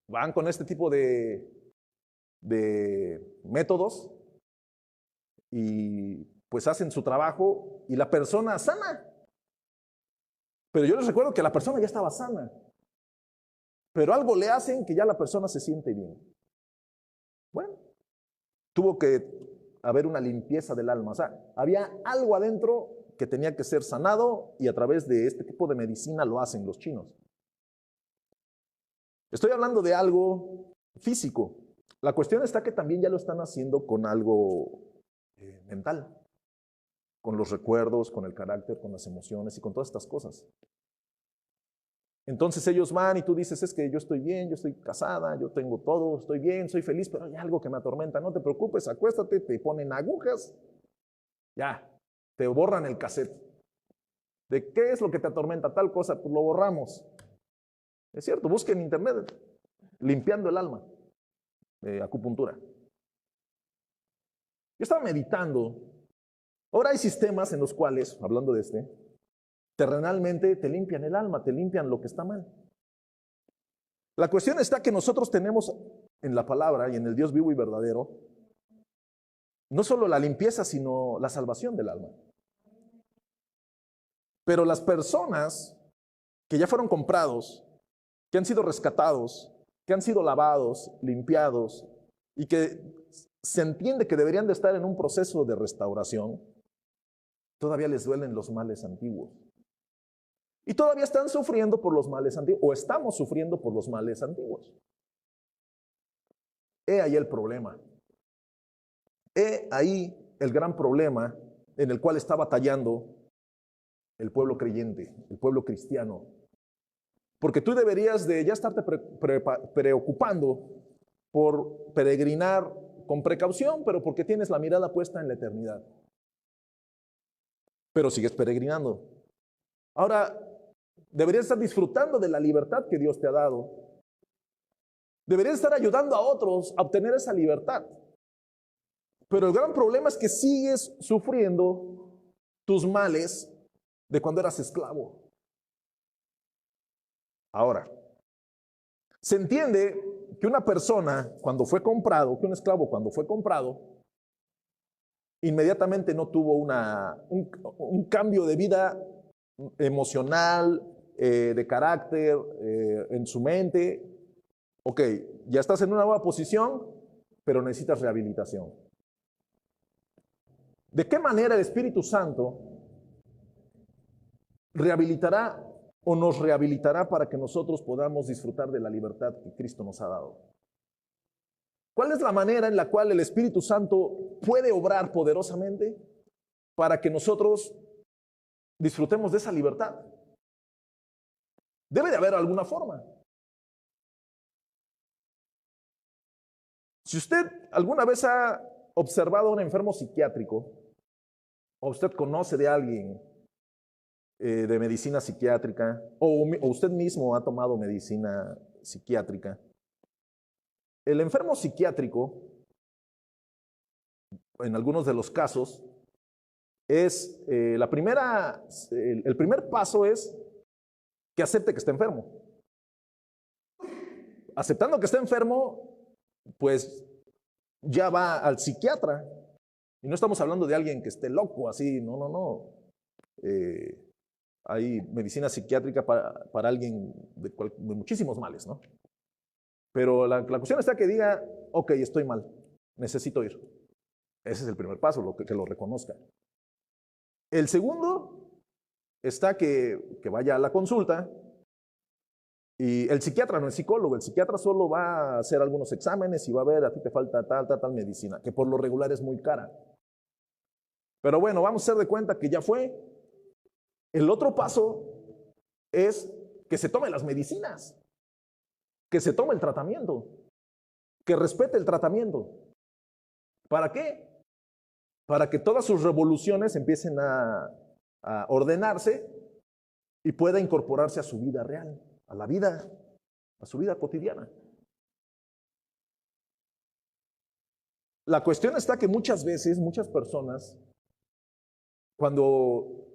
van con este tipo de métodos y pues hacen su trabajo y la persona sana. Pero yo les recuerdo que la persona ya estaba sana, pero algo le hacen que ya la persona se siente bien. Bueno, tuvo que haber una limpieza del alma, o sea, había algo adentro que tenía que ser sanado y a través de este tipo de medicina lo hacen los chinos. Estoy hablando de algo físico. La cuestión está que también ya lo están haciendo con algo mental, con los recuerdos, con el carácter, con las emociones y con todas estas cosas. Entonces ellos van y tú dices, es que yo estoy bien, yo estoy casada, yo tengo todo, estoy bien, soy feliz, pero hay algo que me atormenta. No te preocupes, acuéstate, te ponen agujas, ya, te borran el cassette. ¿De qué es lo que te atormenta tal cosa? Pues lo borramos. Es cierto, busque en internet, limpiando el alma, acupuntura. Yo estaba meditando. Ahora hay sistemas en los cuales, hablando de terrenalmente te limpian el alma, te limpian lo que está mal. La cuestión está que nosotros tenemos en la palabra y en el Dios vivo y verdadero, no solo la limpieza, sino la salvación del alma. Pero las personas que ya fueron comprados, que han sido rescatados, que han sido lavados, limpiados y que se entiende que deberían de estar en un proceso de restauración, todavía les duelen los males antiguos. Y todavía están sufriendo por los males antiguos, o estamos sufriendo por los males antiguos. He ahí el problema. He ahí el gran problema en el cual está batallando el pueblo creyente, el pueblo cristiano. Porque tú deberías de ya estarte preocupando por peregrinar con precaución, pero porque tienes la mirada puesta en la eternidad. Pero sigues peregrinando. Ahora, deberías estar disfrutando de la libertad que Dios te ha dado. Deberías estar ayudando a otros a obtener esa libertad. Pero el gran problema es que sigues sufriendo tus males de cuando eras esclavo. Ahora, se entiende que una persona cuando fue comprado, que un esclavo cuando fue comprado, inmediatamente no tuvo un cambio de vida emocional, de carácter, en su mente. Ok, ya estás en una nueva posición, pero necesitas rehabilitación. ¿De qué manera el Espíritu Santo rehabilitará o nos rehabilitará para que nosotros podamos disfrutar de la libertad que Cristo nos ha dado? ¿Cuál es la manera en la cual el Espíritu Santo puede obrar poderosamente para que nosotros disfrutemos de esa libertad? Debe de haber alguna forma. Si usted alguna vez ha observado a un enfermo psiquiátrico, o usted conoce de alguien de medicina psiquiátrica, o usted mismo ha tomado medicina psiquiátrica, el enfermo psiquiátrico, en algunos de los casos, es el primer paso es que acepte que está enfermo. Aceptando que está enfermo, pues ya va al psiquiatra. Y no estamos hablando de alguien que esté loco así, no. Hay medicina psiquiátrica para alguien de muchísimos males, ¿no? Pero la cuestión está que diga, ok, estoy mal, necesito ir. Ese es el primer paso, que lo reconozca. El segundo está que vaya a la consulta. Y el psiquiatra no es psicólogo, el psiquiatra solo va a hacer algunos exámenes y va a ver, a ti te falta tal medicina, que por lo regular es muy cara. Pero bueno, vamos a hacer de cuenta que ya fue. El otro paso es que se tome las medicinas, que se tome el tratamiento, que respete el tratamiento. ¿Para qué? Para que todas sus revoluciones empiecen a ordenarse y pueda incorporarse a su vida real, a su vida cotidiana. La cuestión está que muchas veces, muchas personas, cuando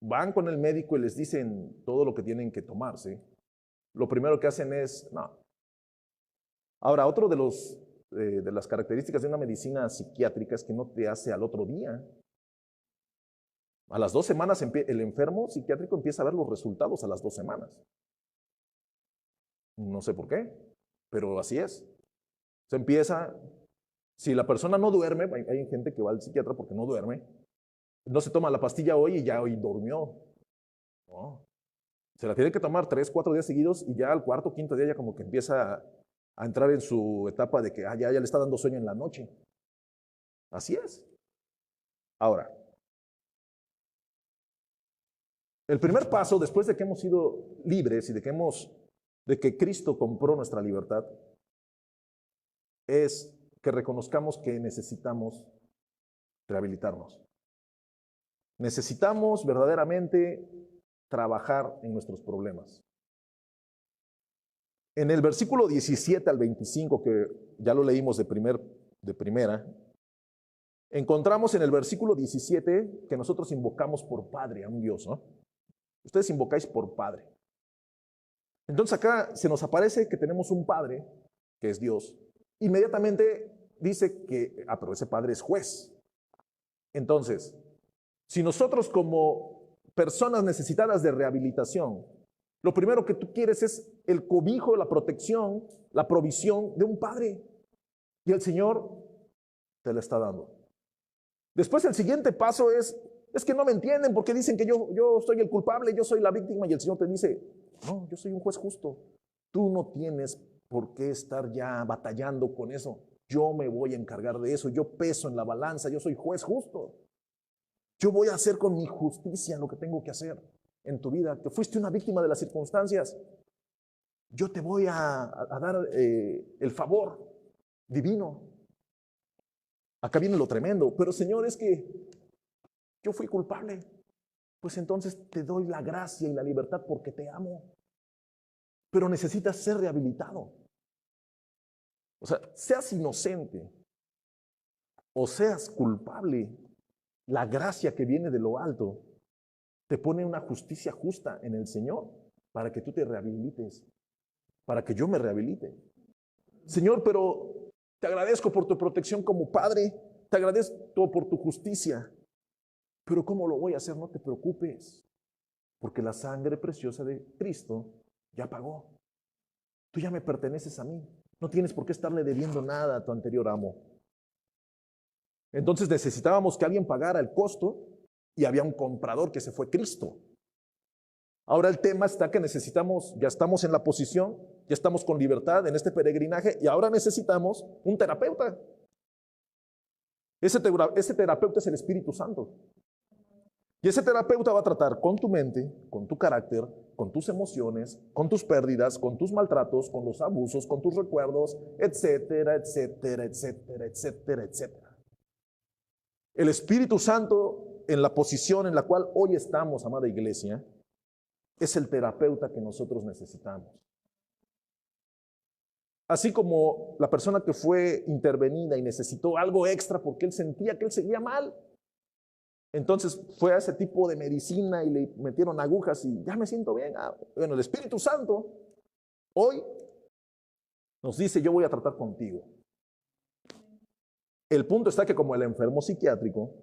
van con el médico y les dicen todo lo que tienen que tomarse, lo primero que hacen es, no. Ahora, otro de las características de una medicina psiquiátrica es que no te hace al otro día. A las 2 semanas el enfermo psiquiátrico empieza a ver los resultados a las 2 semanas. No sé por qué, pero así es. Se empieza, si la persona no duerme, hay gente que va al psiquiatra porque no duerme, no se toma la pastilla hoy y ya hoy durmió. No. Se la tiene que tomar 3, 4 días seguidos y ya al cuarto, quinto día ya como que empieza a entrar en su etapa de que ya le está dando sueño en la noche. Así es. Ahora, el primer paso, después de que hemos sido libres y de que Cristo compró nuestra libertad, es que reconozcamos que necesitamos rehabilitarnos. Necesitamos verdaderamente trabajar en nuestros problemas. En el versículo 17 al 25, que ya lo leímos de primera, encontramos en el versículo 17 que nosotros invocamos por Padre a un Dios, ¿no? Ustedes invocáis por Padre. Entonces acá se nos aparece que tenemos un Padre, que es Dios. Inmediatamente dice que, pero ese Padre es juez. Entonces, si nosotros como personas necesitadas de rehabilitación, lo primero que tú quieres es el cobijo, la protección, la provisión de un Padre. Y el Señor te la está dando. Después el siguiente paso es Es que no me entienden porque dicen que yo soy el culpable, yo soy la víctima, y el Señor te dice, no, yo soy un juez justo. Tú no tienes por qué estar ya batallando con eso. Yo me voy a encargar de eso. Yo peso en la balanza, yo soy juez justo. Yo voy a hacer con mi justicia lo que tengo que hacer en tu vida. Que fuiste una víctima de las circunstancias. Yo te voy a dar el favor divino. Acá viene lo tremendo. Pero Señor, es que yo fui culpable. Pues entonces te doy la gracia y la libertad porque te amo. Pero necesitas ser rehabilitado. O sea, seas inocente o seas culpable, la gracia que viene de lo alto te pone una justicia justa en el Señor para que tú te rehabilites, para que yo me rehabilite. Señor, pero te agradezco por tu protección como Padre, te agradezco por tu justicia, pero ¿cómo lo voy a hacer? No te preocupes, porque la sangre preciosa de Cristo ya pagó. Tú ya me perteneces a mí. No tienes por qué estarle debiendo nada a tu anterior amo. Entonces necesitábamos que alguien pagara el costo y había un comprador que se fue Cristo. Ahora el tema está que necesitamos, ya estamos en la posición, ya estamos con libertad en este peregrinaje y ahora necesitamos un terapeuta. Ese terapeuta es el Espíritu Santo. Y ese terapeuta va a tratar con tu mente, con tu carácter, con tus emociones, con tus pérdidas, con tus maltratos, con los abusos, con tus recuerdos, etcétera, etcétera, etcétera, etcétera, etcétera. El Espíritu Santo, en la posición en la cual hoy estamos, amada iglesia, es el terapeuta que nosotros necesitamos. Así como la persona que fue intervenida y necesitó algo extra porque él sentía que él seguía mal, entonces fue a ese tipo de medicina y le metieron agujas y ya me siento bien. Bueno, el Espíritu Santo hoy nos dice, yo voy a tratar contigo. El punto está que como el enfermo psiquiátrico,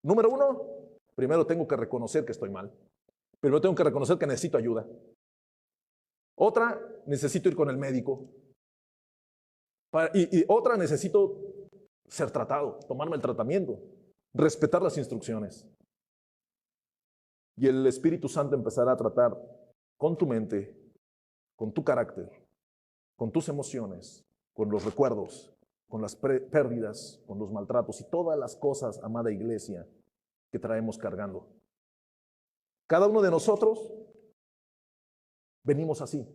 número uno, primero tengo que reconocer que estoy mal. Primero tengo que reconocer que necesito ayuda. Otra, necesito ir con el médico. Y otra, necesito ser tratado, tomarme el tratamiento. Respetar las instrucciones. Y el Espíritu Santo empezará a tratar con tu mente, con tu carácter, con tus emociones, con los recuerdos, con las pérdidas, con los maltratos y todas las cosas, amada iglesia, que traemos cargando. Cada uno de nosotros venimos así.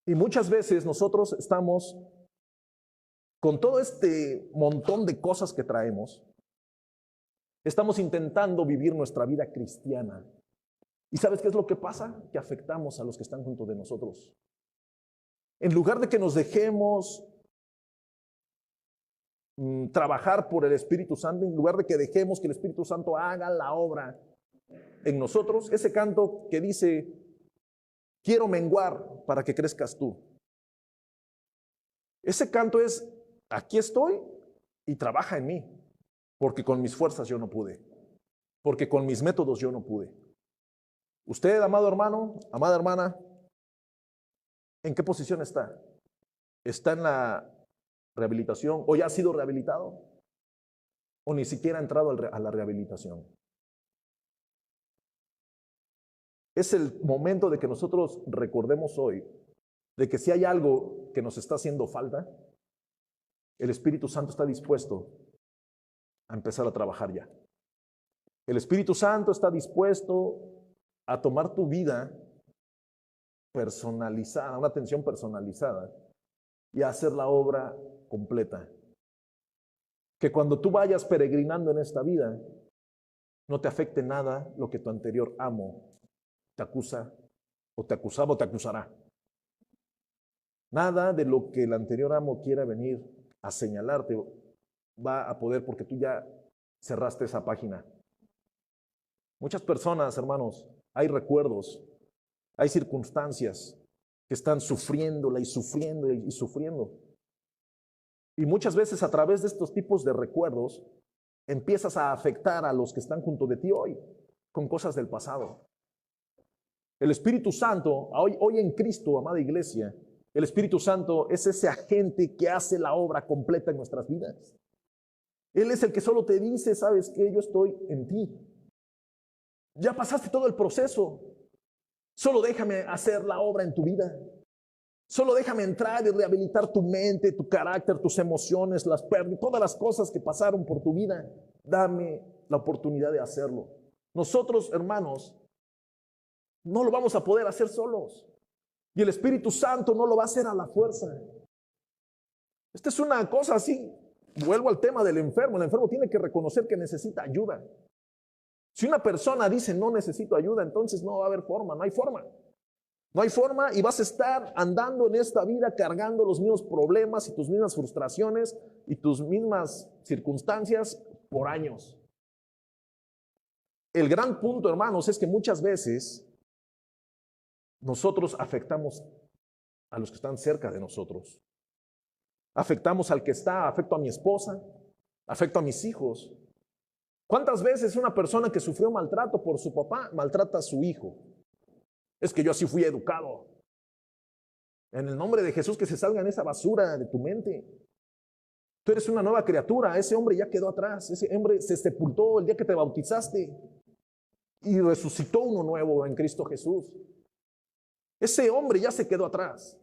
Y muchas veces nosotros estamos con todo este montón de cosas que traemos, estamos intentando vivir nuestra vida cristiana. ¿Y sabes qué es lo que pasa? Que afectamos a los que están junto de nosotros. En lugar de que nos dejemos trabajar por el Espíritu Santo, en lugar de que dejemos que el Espíritu Santo haga la obra en nosotros, ese canto que dice, quiero menguar para que crezcas tú. Ese canto es, aquí estoy y trabaja en mí, porque con mis fuerzas yo no pude, porque con mis métodos yo no pude. Usted, amado hermano, amada hermana, ¿en qué posición está? ¿Está en la rehabilitación o ya ha sido rehabilitado? ¿O ni siquiera ha entrado a la rehabilitación? Es el momento de que nosotros recordemos hoy de que si hay algo que nos está haciendo falta, el Espíritu Santo está dispuesto a empezar a trabajar ya. El Espíritu Santo está dispuesto a tomar tu vida personalizada, una atención personalizada y a hacer la obra completa. Que cuando tú vayas peregrinando en esta vida, no te afecte nada lo que tu anterior amo te acusa o te acusaba o te acusará. Nada de lo que el anterior amo quiera venir a señalarte va a poder porque tú ya cerraste esa página. Muchas personas, hermanos, hay recuerdos, hay circunstancias que están sufriéndola y sufriendo y sufriendo. Y muchas veces a través de estos tipos de recuerdos empiezas a afectar a los que están junto de ti hoy con cosas del pasado. El Espíritu Santo, hoy en Cristo, amada iglesia, el Espíritu Santo es ese agente que hace la obra completa en nuestras vidas. Él es el que solo te dice, ¿sabes qué? Yo estoy en ti. Ya pasaste todo el proceso. Solo déjame hacer la obra en tu vida. Solo déjame entrar y rehabilitar tu mente, tu carácter, tus emociones, las pérdidas, todas las cosas que pasaron por tu vida. Dame la oportunidad de hacerlo. Nosotros, hermanos, no lo vamos a poder hacer solos. Y el Espíritu Santo no lo va a hacer a la fuerza. Esta es una cosa así. Vuelvo al tema del enfermo. El enfermo tiene que reconocer que necesita ayuda. Si una persona dice no necesito ayuda, entonces no va a haber forma, no hay forma. No hay forma y vas a estar andando en esta vida cargando los mismos problemas y tus mismas frustraciones y tus mismas circunstancias por años. El gran punto, hermanos, es que muchas veces nosotros afectamos a los que están cerca de nosotros. Afectamos al que está, afecto a mi esposa, afecto a mis hijos. ¿Cuántas veces una persona que sufrió maltrato por su papá maltrata a su hijo? Es que yo así fui educado. En el nombre de Jesús, que se salga en esa basura de tu mente. Tú eres una nueva criatura. Ese hombre ya quedó atrás. Ese hombre se sepultó el día que te bautizaste y resucitó uno nuevo en Cristo Jesús. Ese hombre ya se quedó atrás.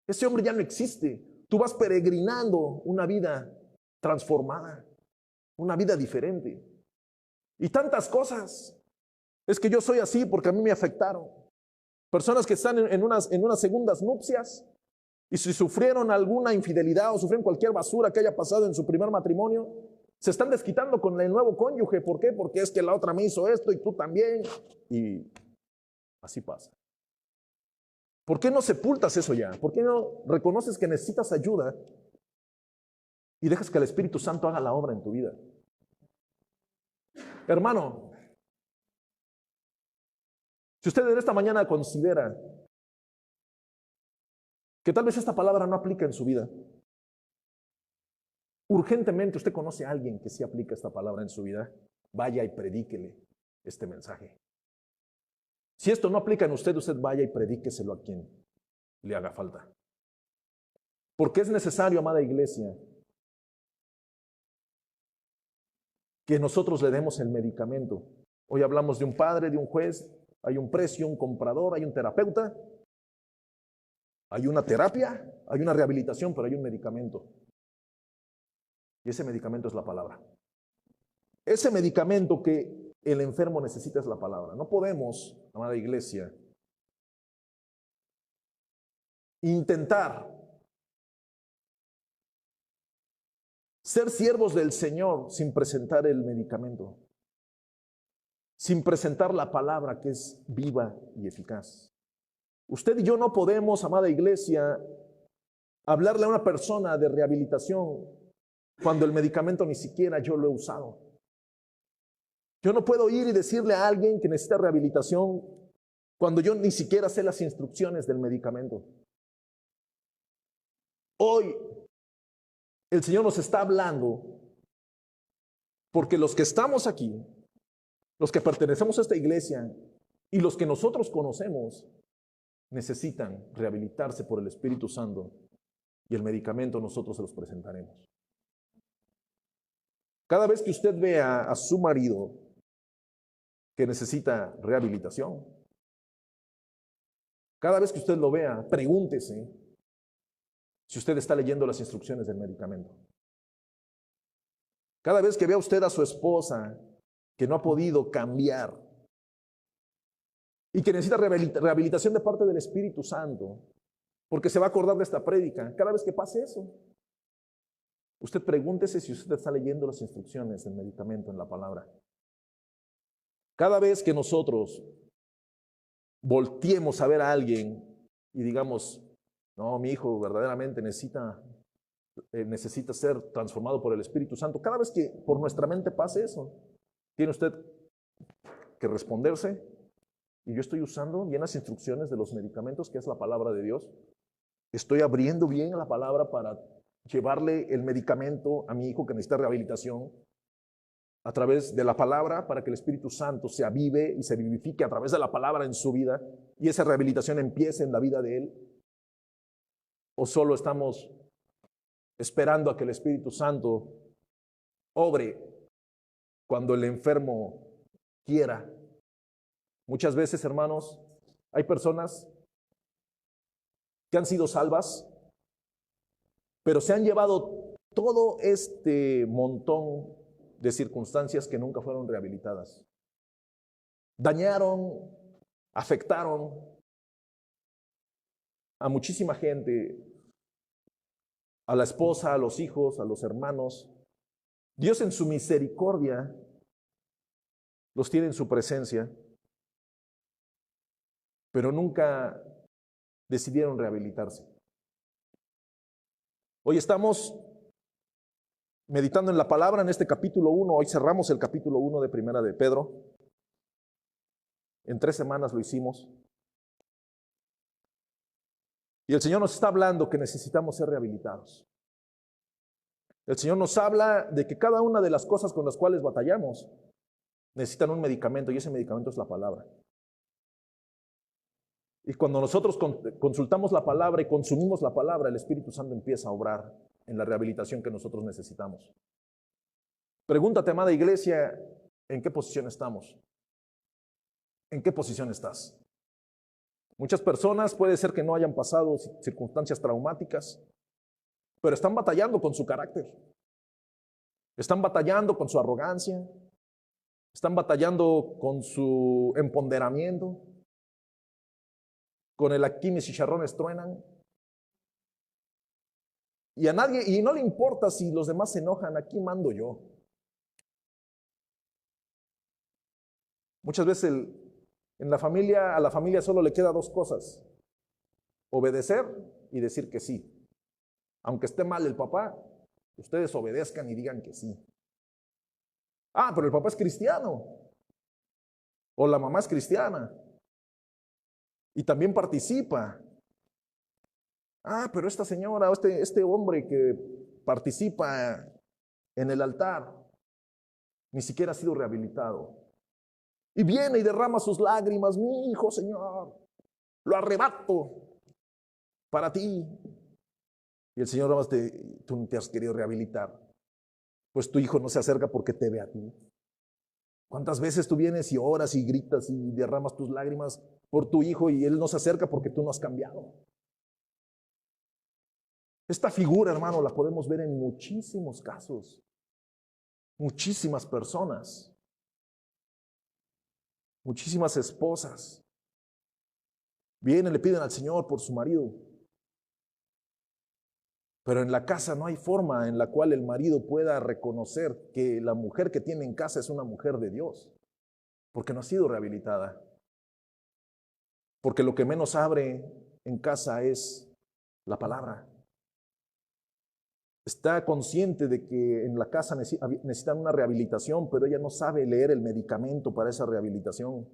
Ese hombre ya no existe. Tú vas peregrinando una vida transformada, una vida diferente. Y tantas cosas. Es que yo soy así porque a mí me afectaron. Personas que están en unas segundas nupcias y si sufrieron alguna infidelidad o sufrieron cualquier basura que haya pasado en su primer matrimonio, se están desquitando con el nuevo cónyuge. ¿Por qué? Porque es que la otra me hizo esto y tú también. Y así pasa. ¿Por qué no sepultas eso ya? ¿Por qué no reconoces que necesitas ayuda y dejas que el Espíritu Santo haga la obra en tu vida? Hermano, si usted en esta mañana considera que tal vez esta palabra no aplica en su vida, urgentemente usted conoce a alguien que sí aplica esta palabra en su vida, vaya y predíquele este mensaje. Si esto no aplica en usted, usted vaya y predíqueselo a quien le haga falta. Porque es necesario, amada iglesia, que nosotros le demos el medicamento. Hoy hablamos de un padre, de un juez, hay un precio, un comprador, hay un terapeuta, hay una terapia, hay una rehabilitación, pero hay un medicamento. Y ese medicamento es la palabra. Ese medicamento que el enfermo necesita es la palabra. No podemos, amada iglesia, intentar ser siervos del Señor sin presentar el medicamento, sin presentar la palabra que es viva y eficaz. Usted y yo no podemos, amada iglesia, hablarle a una persona de rehabilitación cuando el medicamento ni siquiera yo lo he usado. Yo no puedo ir y decirle a alguien que necesita rehabilitación cuando yo ni siquiera sé las instrucciones del medicamento. Hoy el Señor nos está hablando porque los que estamos aquí, los que pertenecemos a esta iglesia y los que nosotros conocemos necesitan rehabilitarse por el Espíritu Santo y el medicamento nosotros se los presentaremos. Cada vez que usted vea a su marido que necesita rehabilitación, cada vez que usted lo vea, pregúntese si usted está leyendo las instrucciones del medicamento. Cada vez que vea usted a su esposa que no ha podido cambiar y que necesita rehabilitación de parte del Espíritu Santo, porque se va a acordar de esta prédica, cada vez que pase eso, usted pregúntese si usted está leyendo las instrucciones del medicamento en la palabra. Cada vez que nosotros volteemos a ver a alguien y digamos, no, mi hijo verdaderamente necesita ser transformado por el Espíritu Santo, cada vez que por nuestra mente pase eso, tiene usted que responderse, y yo estoy usando bien las instrucciones de los medicamentos, que es la palabra de Dios. Estoy abriendo bien la palabra para llevarle el medicamento a mi hijo que necesita rehabilitación a través de la palabra, para que el Espíritu Santo se avive y se vivifique a través de la palabra en su vida y esa rehabilitación empiece en la vida de él. ¿O solo estamos esperando a que el Espíritu Santo obre cuando el enfermo quiera. Muchas veces, hermanos, hay personas que han sido salvas, pero se han llevado todo este montón de circunstancias que nunca fueron rehabilitadas. Dañaron, afectaron a muchísima gente, a la esposa, a los hijos, a los hermanos. Dios en su misericordia los tiene en su presencia, pero nunca decidieron rehabilitarse. Hoy estamos meditando en la palabra en este capítulo 1. Hoy cerramos el capítulo 1 de Primera de Pedro. En 3 semanas lo hicimos. Y el Señor nos está hablando que necesitamos ser rehabilitados. El Señor nos habla de que cada una de las cosas con las cuales batallamos necesitan un medicamento, y ese medicamento es la palabra. Y cuando nosotros consultamos la palabra y consumimos la palabra, el Espíritu Santo empieza a obrar en la rehabilitación que nosotros necesitamos. Pregúntate, amada iglesia, ¿en qué posición estamos? ¿En qué posición estás? Muchas personas puede ser que no hayan pasado circunstancias traumáticas, pero están batallando con su carácter. Están batallando con su arrogancia. Están batallando con su empoderamiento. Con el aquí mis chicharrones truenan. Y a nadie, y no le importa si los demás se enojan, aquí mando yo. Muchas veces en la familia, a la familia solo le queda 2 cosas: obedecer y decir que sí. Aunque esté mal el papá, ustedes obedezcan y digan que sí. Ah, pero el papá es cristiano. O la mamá es cristiana. Y también participa. Ah, pero esta señora o este hombre que participa en el altar ni siquiera ha sido rehabilitado. Y viene y derrama sus lágrimas: mi hijo, Señor, lo arrebato para ti. Y el Señor nada más tú no te has querido rehabilitar. Pues tu hijo no se acerca porque te ve a ti. ¿Cuántas veces tú vienes y oras y gritas y derramas tus lágrimas por tu hijo y él no se acerca porque tú no has cambiado? Esta figura, hermano, la podemos ver en muchísimos casos. Muchísimas personas. Muchísimas esposas. Vienen, le piden al Señor por su marido. Pero en la casa no hay forma en la cual el marido pueda reconocer que la mujer que tiene en casa es una mujer de Dios, porque no ha sido rehabilitada. Porque lo que menos abre en casa es la palabra. Está consciente de que en la casa necesitan una rehabilitación, pero ella no sabe leer el medicamento para esa rehabilitación.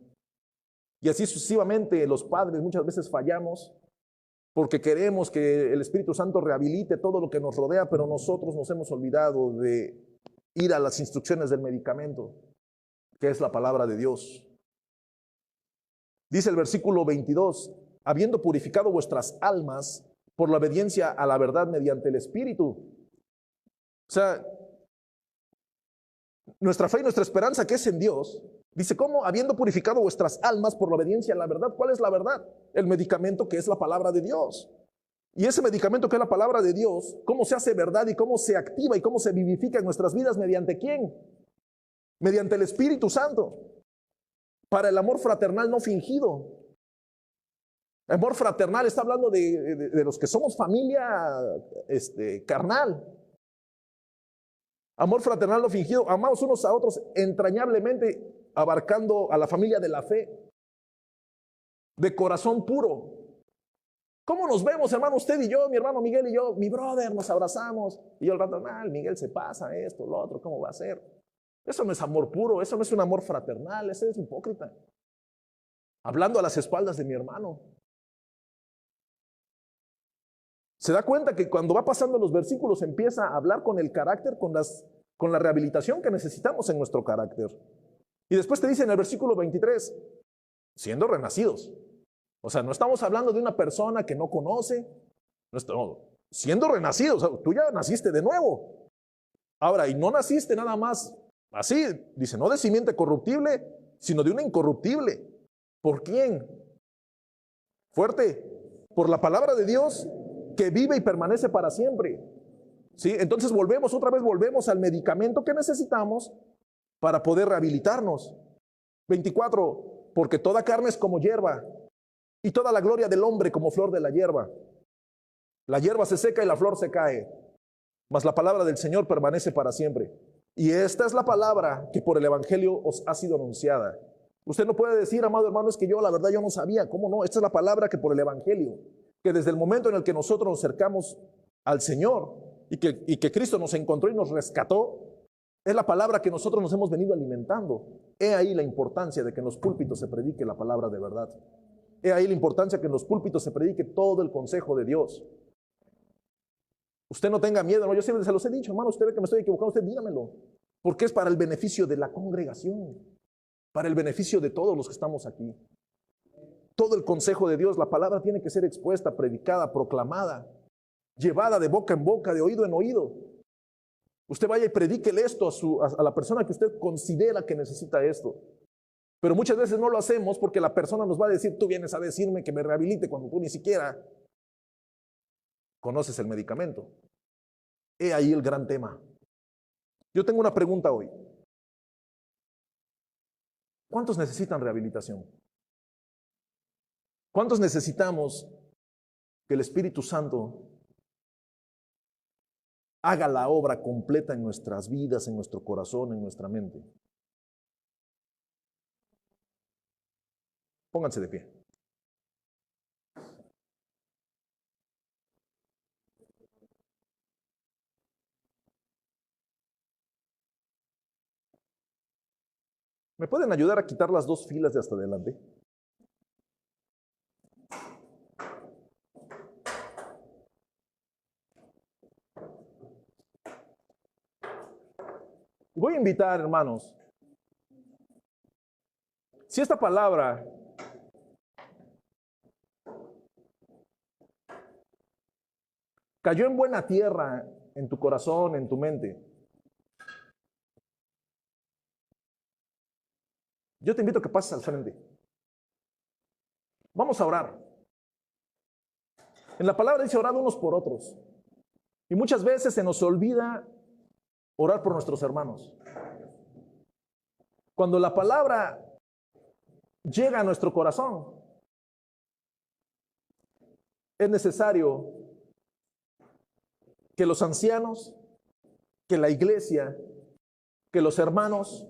Y así sucesivamente los padres muchas veces fallamos porque queremos que el Espíritu Santo rehabilite todo lo que nos rodea, pero nosotros nos hemos olvidado de ir a las instrucciones del medicamento, que es la palabra de Dios. Dice el versículo 22, habiendo purificado vuestras almas por la obediencia a la verdad mediante el Espíritu. O sea, nuestra fe y nuestra esperanza que es en Dios, dice, ¿cómo? Habiendo purificado vuestras almas por la obediencia a la verdad. ¿Cuál es la verdad? El medicamento que es la palabra de Dios. Y ese medicamento que es la palabra de Dios, ¿cómo se hace verdad y cómo se activa y cómo se vivifica en nuestras vidas? ¿Mediante quién? Mediante el Espíritu Santo. Para el amor fraternal no fingido. El amor fraternal está hablando de los que somos familia carnal. Amor fraternal no fingido. Amamos unos a otros entrañablemente, abarcando a la familia de la fe, de corazón puro. ¿Cómo nos vemos, hermano, usted y yo, mi hermano Miguel y yo? Mi brother, nos abrazamos. Y yo al rato, el Miguel se pasa esto, lo otro, ¿cómo va a ser? Eso no es amor puro, eso no es un amor fraternal, ese es hipócrita. Hablando a las espaldas de mi hermano. Se da cuenta que cuando va pasando los versículos empieza a hablar con el carácter, con la rehabilitación que necesitamos en nuestro carácter. Y después te dice en el versículo 23, siendo renacidos. O sea, no estamos hablando de una persona que no conoce, no, siendo renacidos, o sea, tú ya naciste de nuevo. Ahora, y no naciste nada más así, dice, no de simiente corruptible, sino de una incorruptible. ¿Por quién? Fuerte. Por la palabra de Dios que vive y permanece para siempre. ¿Sí? Entonces otra vez volvemos al medicamento que necesitamos para poder rehabilitarnos. 24, porque toda carne es como hierba, y toda la gloria del hombre como flor de la hierba. La hierba se seca y la flor se cae, mas la palabra del Señor permanece para siempre. Y esta es la palabra que por el Evangelio os ha sido anunciada. Usted no puede decir, amado hermano, es que yo la verdad yo no sabía. ¿Cómo no? Esta es la palabra que por el Evangelio, que desde el momento en el que nosotros nos acercamos al Señor y que Cristo nos encontró y nos rescató, es la palabra que nosotros nos hemos venido alimentando. He ahí la importancia de que en los púlpitos se predique la palabra de verdad. He ahí la importancia que en los púlpitos se predique todo el consejo de Dios. Usted no tenga miedo, ¿no? Yo siempre se los he dicho, hermano, usted ve que me estoy equivocando, usted dígamelo. Porque es para el beneficio de la congregación, para el beneficio de todos los que estamos aquí. Todo el consejo de Dios, la palabra tiene que ser expuesta, predicada, proclamada, llevada de boca en boca, de oído en oído. Usted vaya y predíquele esto a la persona que usted considera que necesita esto. Pero muchas veces no lo hacemos porque la persona nos va a decir, tú vienes a decirme que me rehabilite cuando tú ni siquiera conoces el medicamento. He ahí el gran tema. Yo tengo una pregunta hoy. ¿Cuántos necesitan rehabilitación? ¿Cuántos necesitamos que el Espíritu Santo haga la obra completa en nuestras vidas, en nuestro corazón, en nuestra mente? Pónganse de pie. ¿Me pueden ayudar a quitar las dos filas de hasta adelante? Voy a invitar, hermanos, si esta palabra cayó en buena tierra en tu corazón, en tu mente, yo te invito a que pases al frente. Vamos a orar. En la palabra dice orar unos por otros. Y muchas veces se nos olvida orar por nuestros hermanos. Cuando la palabra llega a nuestro corazón, es necesario que los ancianos, que la iglesia, que los hermanos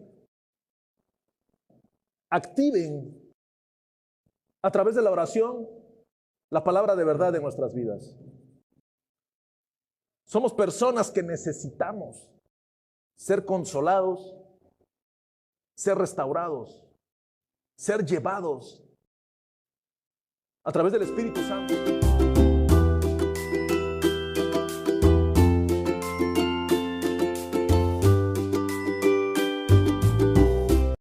activen a través de la oración la palabra de verdad de nuestras vidas. Somos personas que necesitamos ser consolados, ser restaurados, ser llevados a través del Espíritu Santo.